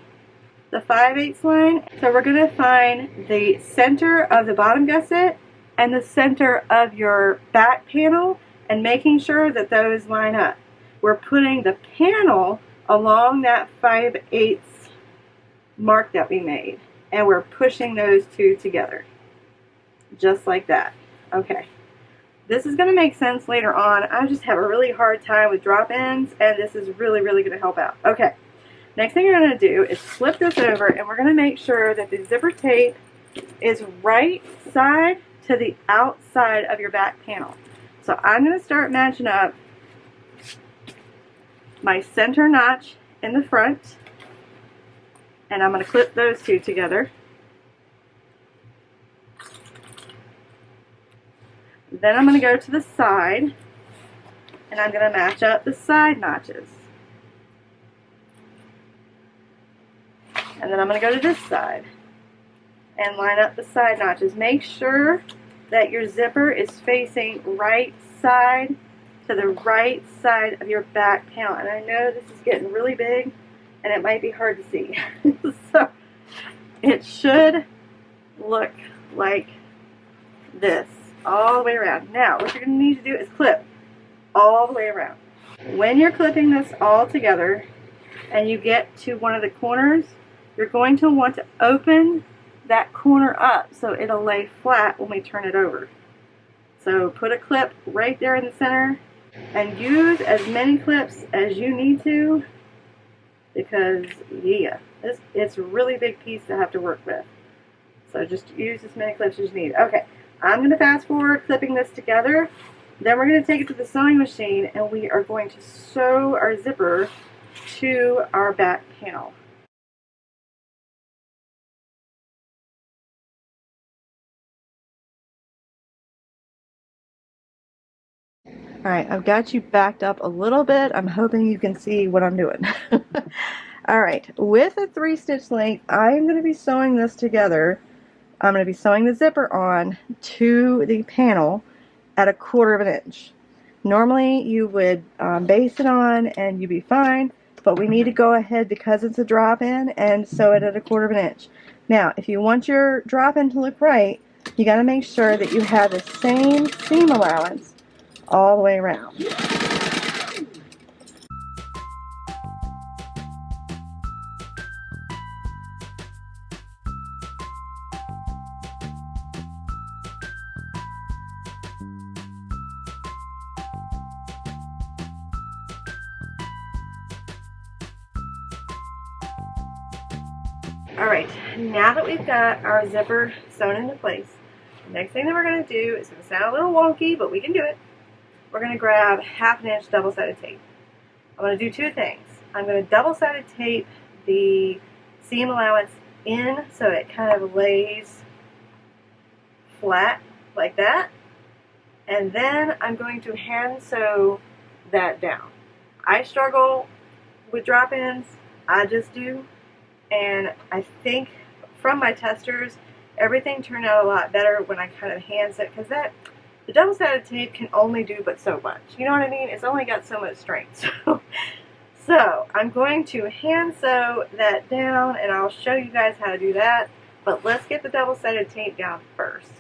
Speaker 1: the 5/8 line. So we're going to find the center of the bottom gusset and the center of your back panel, and making sure that those line up. We're putting the panel along that 5/8 mark that we made, and we're pushing those two together, just like that. Okay. This is going to make sense later on. I just have a really hard time with drop-ins, and this is really, really going to help out. Okay, next thing you're going to do is flip this over, and we're going to make sure that the zipper tape is right side to the outside of your back panel. So I'm going to start matching up my center notch in the front, and I'm going to clip those two together. Then I'm going to go to the side, and I'm going to match up the side notches. And then I'm going to go to this side, and line up the side notches. Make sure that your zipper is facing right side to the right side of your back panel. And I know this is getting really big and it might be hard to see. So it should look like this all the way around. Now what you're going to need to do is clip all the way around. When you're clipping this all together and you get to one of the corners, you're going to want to open that corner up so it'll lay flat when we turn it over. So put a clip right there in the center and use as many clips as you need to, because yeah, it's a really big piece to have to work with. So just use as many clips as you need. Okay, I'm going to fast forward clipping this together. Then we're going to take it to the sewing machine and we are going to sew our zipper to our back panel. Alright, I've got you backed up a little bit. I'm hoping you can see what I'm doing. Alright, with a 3-stitch length, I'm going to be sewing this together. I'm going to be sewing the zipper on to the panel at 1/4 inch. Normally you would base it on and you'd be fine, but we need to go ahead because it's a drop-in and sew it at 1/4 inch. Now, if you want your drop-in to look right, you got to make sure that you have the same seam allowance all the way around. Alright, now that we've got our zipper sewn into place, the next thing that we're going to do is going to sound a little wonky, but we can do it. We're going to grab 1/2 inch double-sided tape. I'm going to do 2 things. I'm going to double-sided tape the seam allowance in so it kind of lays flat like that, and then I'm going to hand sew that down. I struggle with drop-ins, I just do, and I think from my testers everything turned out a lot better when I kind of hand sew, because the double-sided tape can only do but so much. You know what I mean? It's only got so much strength. So I'm going to hand sew that down and I'll show you guys how to do that. But let's get the double-sided tape down first.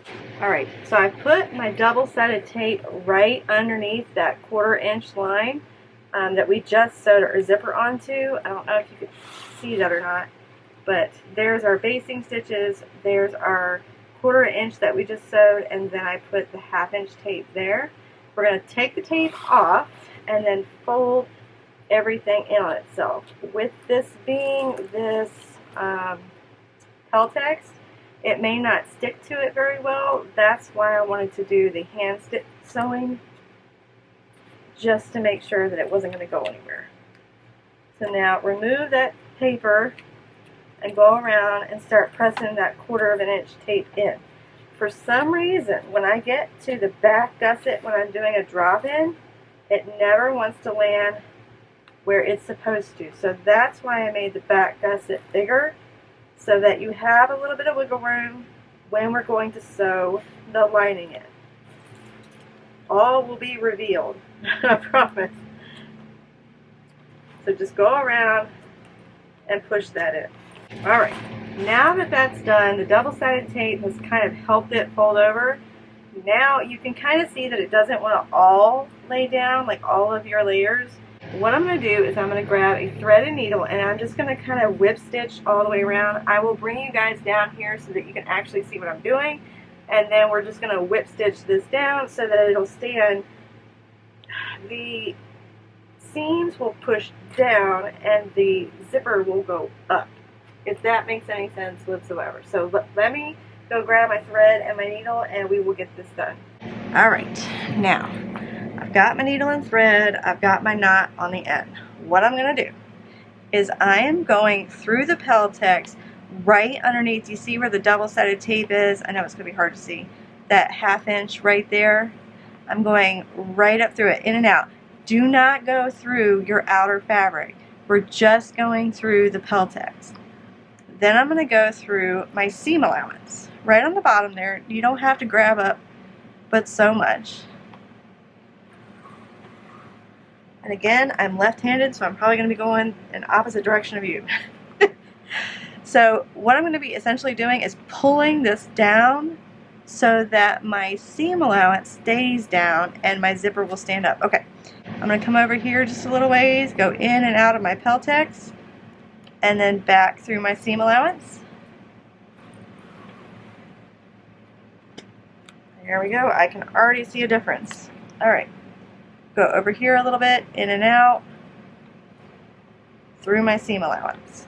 Speaker 1: Alright, so I put my double-sided tape right underneath that 1/4 inch line that we just sewed our zipper onto. I don't know if you could see that or not, but there's our basting stitches, there's our 1/4 inch that we just sewed, and then I put the 1/2 inch tape there. We're going to take the tape off and then fold everything in on itself. With this being this Peltex, it may not stick to it very well. That's why I wanted to do the hand stitch sewing, just to make sure that it wasn't going to go anywhere. So now remove that paper and go around and start pressing that 1/4 inch tape in. For some reason, when I get to the back gusset when I'm doing a drop-in, it never wants to land where it's supposed to. So that's why I made the back gusset bigger, so that you have a little bit of wiggle room when we're going to sew the lining in. All will be revealed, I promise. So just go around and push that in. Alright, now that that's done, the double-sided tape has kind of helped it fold over. Now you can kind of see that it doesn't want to all lay down, like all of your layers. What I'm going to do is I'm going to grab a thread and needle and I'm just going to kind of whip stitch all the way around. I will bring you guys down here so that you can actually see what I'm doing, and then we're just going to whip stitch this down so that it'll stand. The seams will push down and the zipper will go up, if that makes any sense whatsoever. So let me go grab my thread and my needle and we will get this done. Alright, now I've got my needle and thread, I've got my knot on the end. What I'm going to do is I am going through the Peltex right underneath. You see where the double-sided tape is? I know it's going to be hard to see. That 1/2 inch right there. I'm going right up through it, in and out. Do not go through your outer fabric. We're just going through the Peltex. Then I'm going to go through my seam allowance. Right on the bottom there, you don't have to grab up but so much. And again, I'm left-handed, so I'm probably going to be going in the opposite direction of you. So what I'm going to be essentially doing is pulling this down so that my seam allowance stays down and my zipper will stand up. Okay, I'm going to come over here just a little ways, go in and out of my Peltex, and then back through my seam allowance. There we go. I can already see a difference. Alright, go over here a little bit, in and out, through my seam allowance.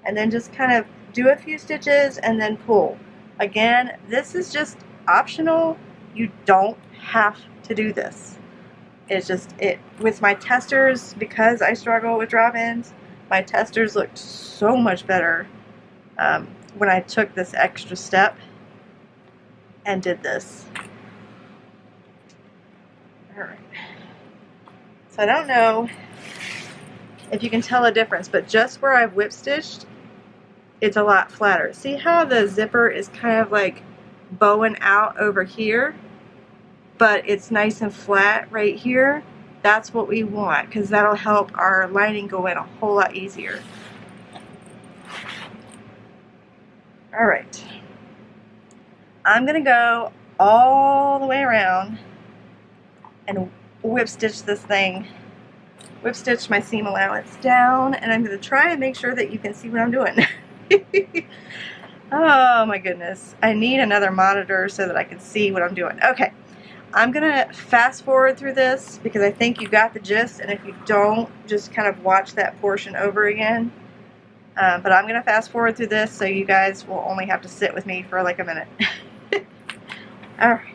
Speaker 1: And then just kind of do a few stitches and then pull. Again, this is just optional. You don't have to do this. It's just, with my testers, because I struggle with drop-ins, my testers looked so much better when I took this extra step and did this. Alright. So I don't know if you can tell a difference, but just where I've whip stitched, it's a lot flatter. See how the zipper is kind of like bowing out over here, but it's nice and flat right here? That's what we want, because that'll help our lining go in a whole lot easier. Alright. I'm going to go all the way around and whip stitch this thing. Whip stitch my seam allowance down, and I'm going to try and make sure that you can see what I'm doing. Oh my goodness. I need another monitor so that I can see what I'm doing. Okay. I'm going to fast forward through this because I think you got the gist, and if you don't, just kind of watch that portion over again. But I'm going to fast forward through this so you guys will only have to sit with me for like a minute. Alright.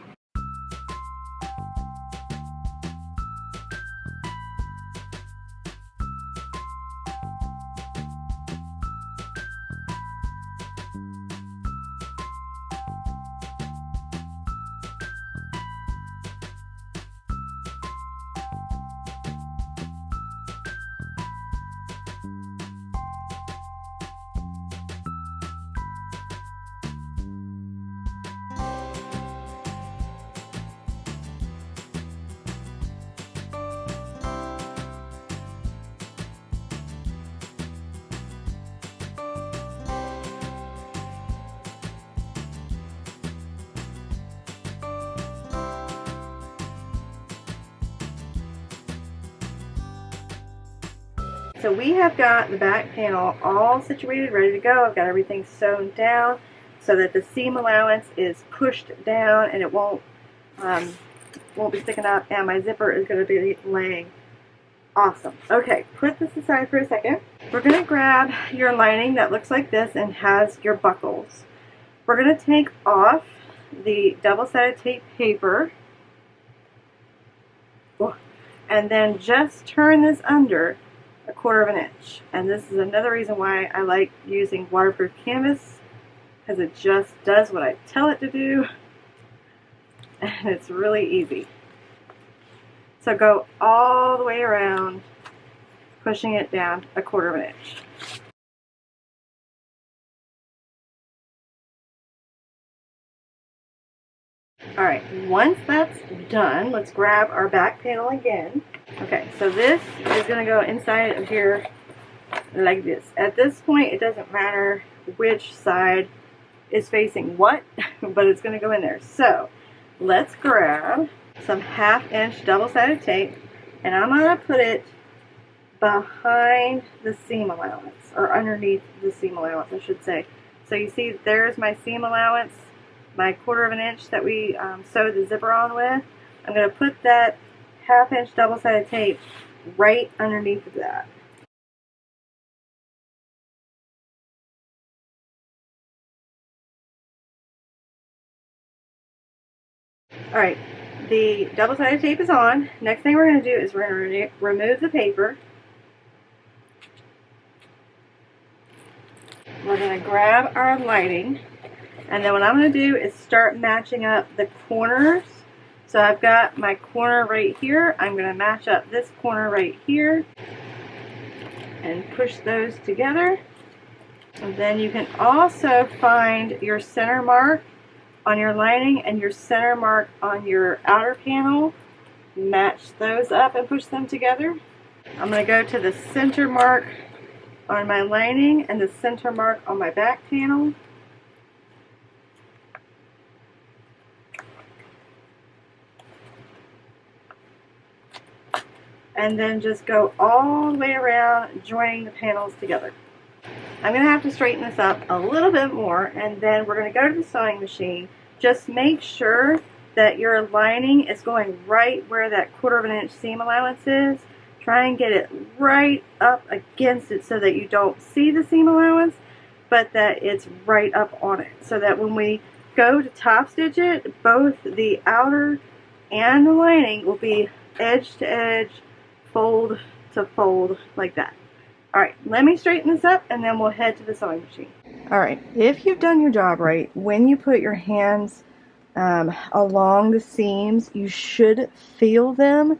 Speaker 1: So we have got the back panel all situated, ready to go. I've got everything sewn down so that the seam allowance is pushed down and it won't be sticking up, and my zipper is going to be laying awesome. Okay, put this aside for a second. We're going to grab your lining that looks like this and has your buckles. We're going to take off the double-sided tape paper and then just turn this under 1/4 inch. And this is another reason why I like using waterproof canvas, because it just does what I tell it to do, and it's really easy. So go all the way around, pushing it down 1/4 inch. Alright, once that's done, let's grab our back panel again. Okay, so this is going to go inside of here like this. At this point, it doesn't matter which side is facing what, but it's going to go in there. So, let's grab some 1/2 inch double-sided tape, and I'm going to put it behind the seam allowance, or underneath the seam allowance, I should say. So you see, there's my seam allowance, my 1/4 inch that we sewed the zipper on with. I'm going to put that 1/2 inch double-sided tape right underneath of that. Alright, the double-sided tape is on. Next thing we're going to do is we're going to remove the paper. We're going to grab our lining, and then what I'm going to do is start matching up the corners. So I've got my corner right here. I'm going to match up this corner right here. and push those together. And then you can also find your center mark on your lining and your center mark on your outer panel. Match those up and push them together. I'm going to go to the center mark on my lining and the center mark on my back panel. And then just go all the way around, joining the panels together. I'm going to have to straighten this up a little bit more, and then we're going to go to the sewing machine. Just make sure that your lining is going right where that 1/4 of an inch seam allowance is. Try and get it right up against it so that you don't see the seam allowance, but that it's right up on it. So that when we go to top stitch it, both the outer and the lining will be edge to edge, fold to fold, like that. Alright, let me straighten this up and then we'll head to the sewing machine. Alright, if you've done your job right, when you put your hands along the seams, you should feel them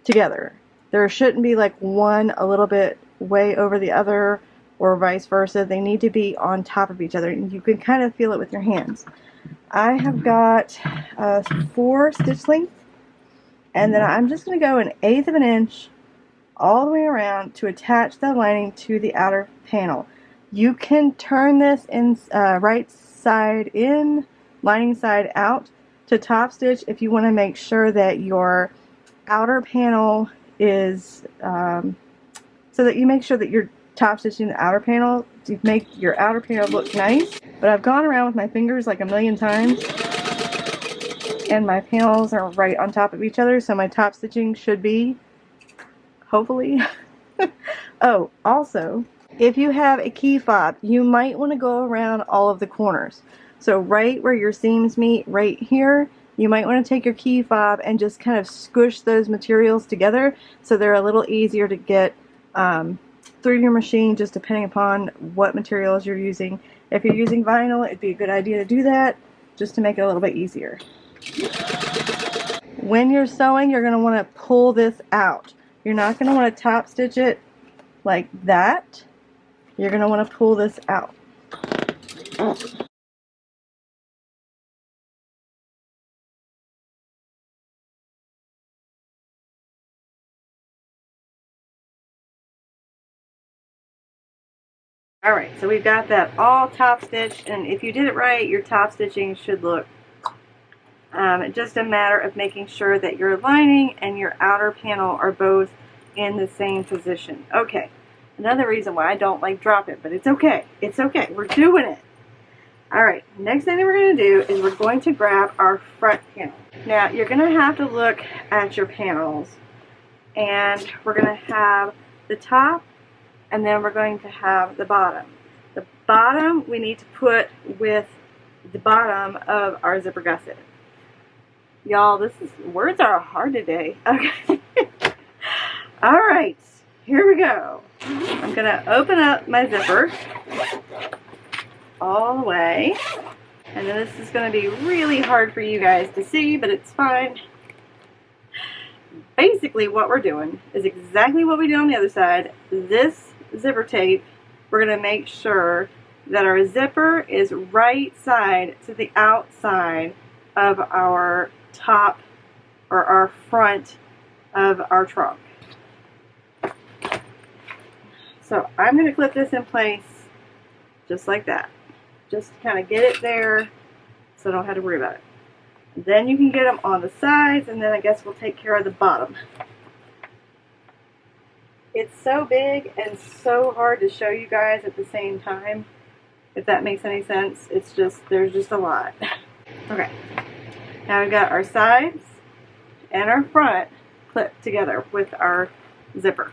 Speaker 1: together. There shouldn't be like one a little bit way over the other or vice versa. They need to be on top of each other, and you can kind of feel it with your hands. I have got 4 stitch length, and then I'm just going to go 1/8 of an inch all the way around to attach the lining to the outer panel. You can turn this in right side in, lining side out to top stitch if you want to make sure that your outer panel is so that you make sure that you're top stitching the outer panel to make your outer panel look nice. But I've gone around with my fingers like a million times, and my panels are right on top of each other, so my top stitching should be, hopefully. Oh, also, if you have a key fob, you might want to go around all of the corners. So right where your seams meet, right here, you might want to take your key fob and just kind of squish those materials together so they're a little easier to get through your machine, just depending upon what materials you're using. If you're using vinyl, it'd be a good idea to do that just to make it a little bit easier. When you're sewing, you're going to want to pull this out. You're not going to want to top stitch it like that. You're going to want to pull this out. Alright, so we've got that all top stitched, and if you did it right, your top stitching should look just a matter of making sure that your lining and your outer panel are both in the same position. Okay, another reason why I don't like drop it, but it's okay. It's okay. We're doing it. Alright, next thing that we're going to do is we're going to grab our front panel. Now, you're going to have to look at your panels, and we're going to have the top, and then we're going to have the bottom. The bottom we need to put with the bottom of our zipper gusset. Y'all, words are hard today. Okay. Alright, here we go. I'm going to open up my zipper all the way. And then this is going to be really hard for you guys to see, but it's fine. Basically what we're doing is exactly what we did on the other side. This zipper tape, we're going to make sure that our zipper is right side to the outside of our top or our front of our trunk. So I'm going to clip this in place just like that. Just to kind of get it there so I don't have to worry about it. And then you can get them on the sides, and then I guess we'll take care of the bottom. It's so big and so hard to show you guys at the same time, if that makes any sense. It's just, there's just a lot. Okay, now we've got our sides and our front clipped together with our zipper.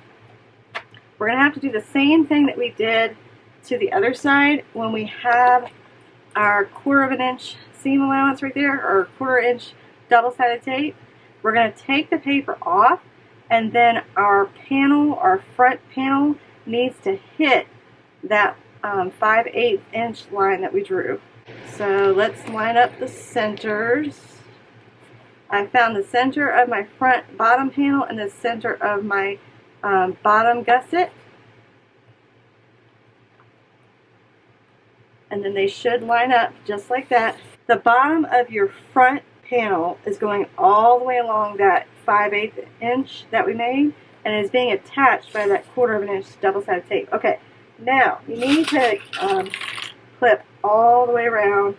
Speaker 1: We're going to have to do the same thing that we did to the other side when we have our 1/4 of an inch seam allowance right there, or 1/4 inch double-sided tape. We're going to take the paper off, and then our panel, our front panel, needs to hit that 5/8 inch line that we drew. So let's line up the centers. I found the center of my front bottom panel and the center of my bottom gusset. and then they should line up just like that. The bottom of your front panel is going all the way along that 5/8 inch that we made, and is being attached by that 1/4 of an inch double-sided tape. Okay, now you need to clip all the way around,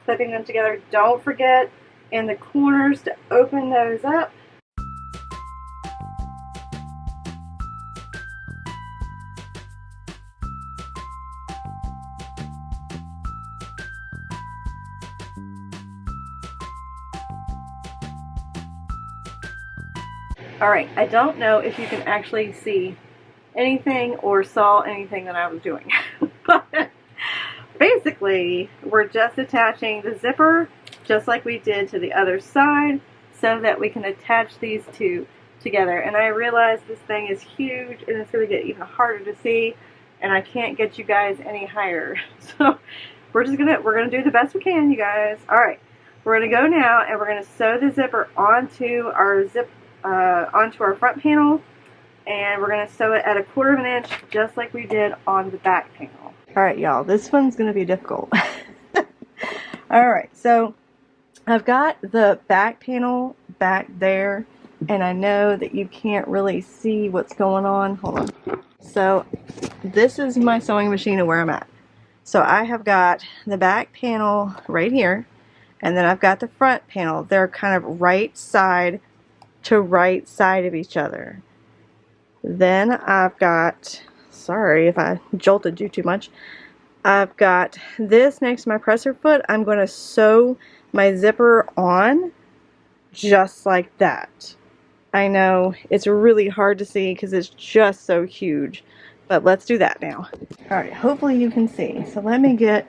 Speaker 1: clipping them together. Don't forget in the corners to open those up. Alright, I don't know if you can actually see anything or saw anything that I was doing. But basically, we're just attaching the zipper just like we did to the other side so that we can attach these two together. And I realize this thing is huge and it's going to get even harder to see, and I can't get you guys any higher. So we're gonna do the best we can, you guys. Alright, we're going to go now and we're going to sew the zipper onto our front panel, and we're going to sew it at 1/4 of an inch just like we did on the back panel. Alright y'all, this one's going to be difficult. Alright, so I've got the back panel back there, and I know that you can't really see what's going on. Hold on. So this is my sewing machine and where I'm at. So I have got the back panel right here, and then I've got the front panel. They're kind of right side to right side of each other. Then I've got, sorry if I jolted you too much, I've got this next to my presser foot. I'm going to sew my zipper on just like that. I know it's really hard to see because it's just so huge, but let's do that now. Alright, hopefully you can see. So let me get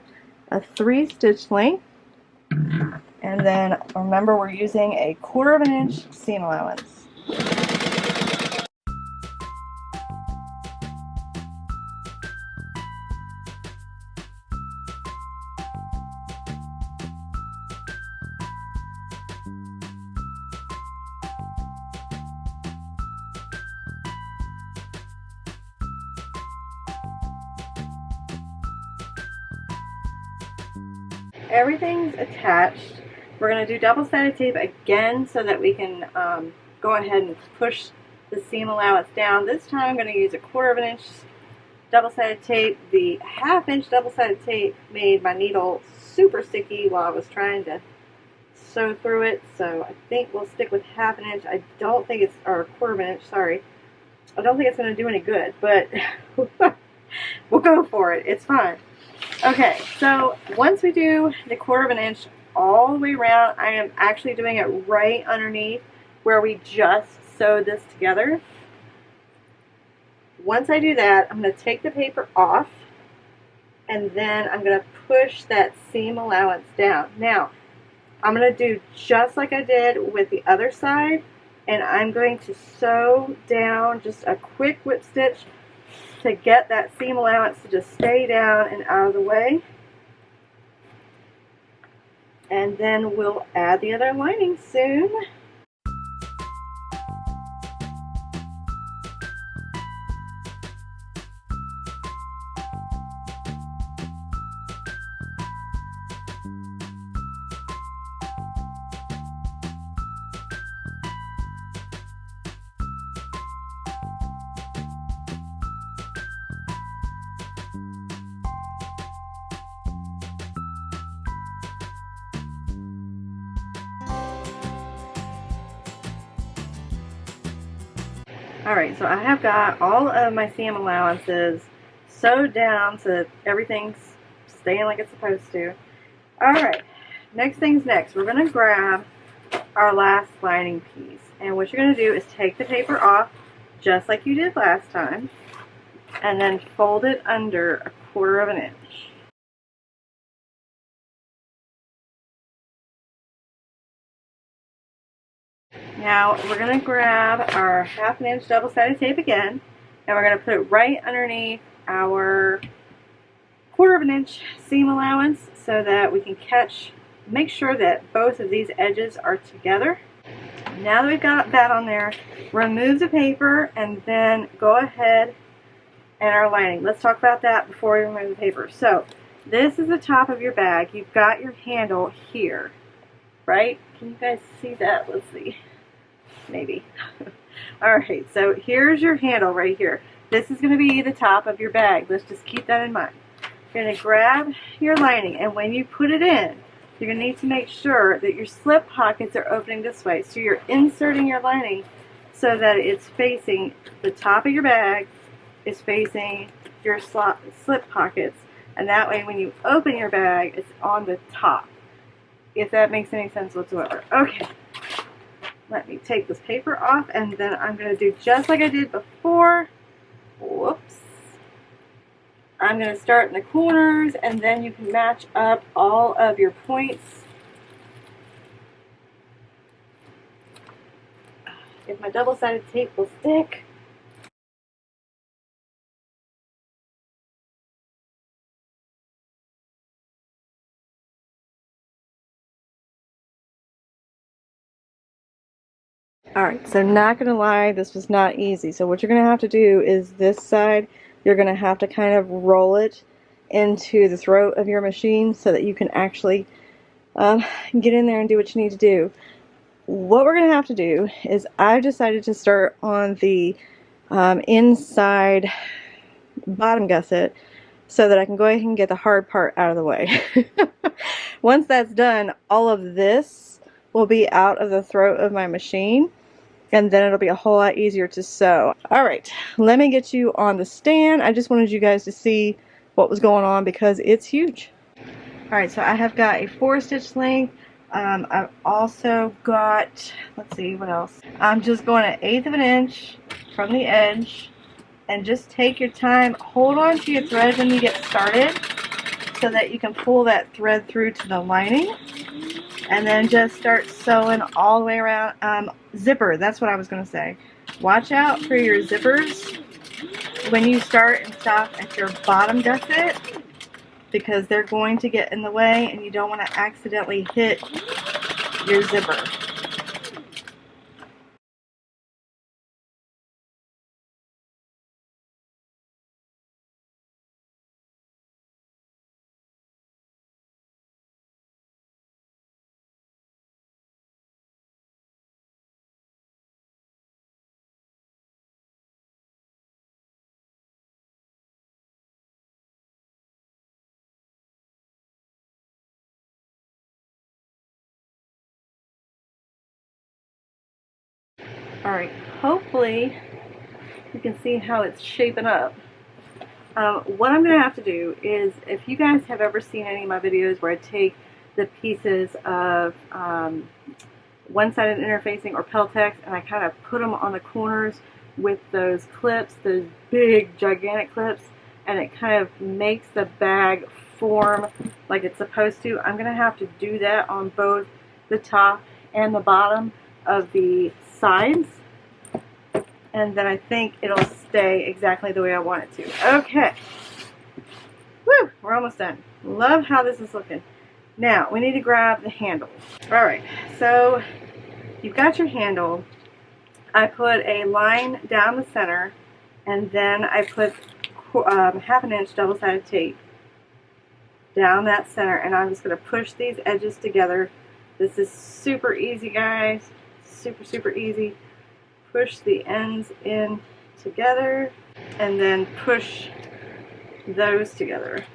Speaker 1: a 3-stitch length. And then remember, we're using a 1/4 of an inch seam allowance. Everything's attached. We're going to do double-sided tape again so that we can go ahead and push the seam allowance down. This time I'm going to use a 1/4 of an inch double-sided tape. The 1/2 inch double-sided tape made my needle super sticky while I was trying to sew through it, so I think we'll stick with 1/2 an inch. I don't think it's, or 1/4 of an inch, sorry. I don't think it's going to do any good, but we'll go for it. It's fine. Okay, so once we do the 1/4 of an inch all the way around, I am actually doing it right underneath where we just sewed this together. Once I do that, I'm going to take the paper off, and then I'm going to push that seam allowance down. Now, I'm going to do just like I did with the other side, and I'm going to sew down just a quick whip stitch to get that seam allowance to just stay down and out of the way. And then we'll add the other lining soon. Alright, so I have got all of my seam allowances sewed down so that everything's staying like it's supposed to. Alright, next thing's next. We're going to grab our last lining piece. And what you're going to do is take the paper off just like you did last time, and then fold it under a 1/4 of an inch. Now we're going to grab our 1/2 inch double-sided tape again, and we're going to put it right underneath our 1/4 of an inch seam allowance so that we can make sure that both of these edges are together. Now that we've got that on there, remove the paper and then go ahead and our lining. Let's talk about that before we remove the paper. So this is the top of your bag. You've got your handle here, right? Can you guys see that? Let's see. Maybe. Alright, so here's your handle right here. This is going to be the top of your bag. Let's just keep that in mind. You're going to grab your lining, and when you put it in, you're going to need to make sure that your slip pockets are opening this way. So you're inserting your lining so that it's facing the top of your bag, is facing your slip pockets, and that way when you open your bag, it's on the top. If that makes any sense whatsoever. Okay. Let me take this paper off, and then I'm going to do just like I did before. Whoops. I'm going to start in the corners, and then you can match up all of your points. If my double-sided tape will stick. Alright, so not going to lie, this was not easy. So what you're going to have to do is this side, you're going to have to kind of roll it into the throat of your machine so that you can actually get in there and do what you need to do. What we're going to have to do is I decided to start on the inside bottom gusset so that I can go ahead and get the hard part out of the way. Once that's done, all of this will be out of the throat of my machine, and then it'll be a whole lot easier to sew. Alright, let me get you on the stand. I just wanted you guys to see what was going on because it's huge. Alright, so I have got a 4-stitch length. I've also got, let's see, what else? I'm just going 1/8 of an inch from the edge, and just take your time. Hold on to your thread when you get started so that you can pull that thread through to the lining, and then just start sewing all the way around. Zipper, that's what I was going to say. Watch out for your zippers when you start and stop at your bottom gusset, because they're going to get in the way and you don't want to accidentally hit your zipper. Alright, hopefully you can see how it's shaping up. What I'm going to have to do is, if you guys have ever seen any of my videos where I take the pieces of one-sided interfacing or Peltex and I kind of put them on the corners with those clips, those big gigantic clips, and it kind of makes the bag form like it's supposed to, I'm going to have to do that on both the top and the bottom of the sides, and then I think it'll stay exactly the way I want it to. Okay. Woo! We're almost done. Love how this is looking. Now, we need to grab the handle. Alright, so you've got your handle. I put a line down the center, and then I put 1/2 inch double-sided tape down that center, and I'm just going to push these edges together. This is super easy, guys. Super, super easy. Push the ends in together, and then push those together.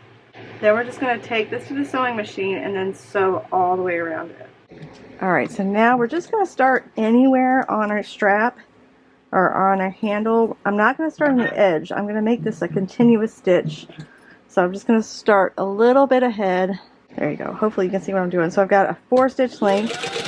Speaker 1: Then we're just going to take this to the sewing machine and then sew all the way around it. Alright, so now we're just going to start anywhere on our strap or on our handle. I'm not going to start on the edge. I'm going to make this a continuous stitch. So I'm just going to start a little bit ahead. There you go. Hopefully you can see what I'm doing. So I've got a 4-stitch length.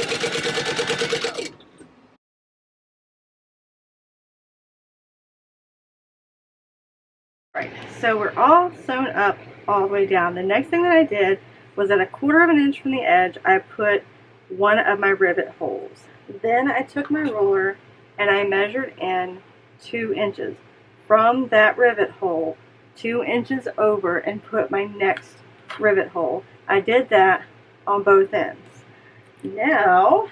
Speaker 1: Right, so we're all sewn up all the way down. The next thing that I did was at 1/4 inch from the edge, I put one of my rivet holes. Then I took my ruler and I measured in 2 inches from that rivet hole 2 inches over and put my next rivet hole. I did that on both ends. Now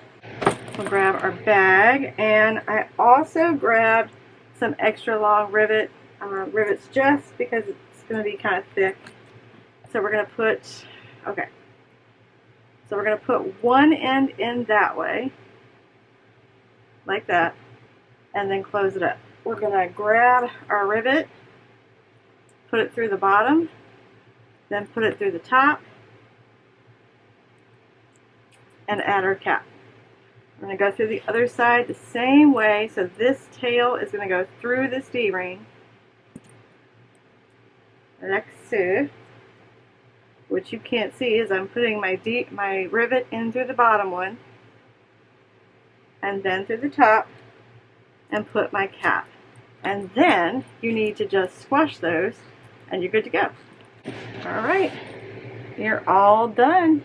Speaker 1: we'll grab our bag, and I also grabbed some extra long rivets just because it's going to be kind of thick. So we're going to put, okay, so we're going to put one end in that way, like that, and then close it up. We're going to grab our rivet, put it through the bottom, then put it through the top, and add our cap. We're going to go through the other side the same way, so this tail is going to go through this D-ring, like so. What you can't see is I'm putting my rivet in through the bottom one, and then through the top, and put my cap. And then you need to just squash those, and you're good to go. All right, you're all done.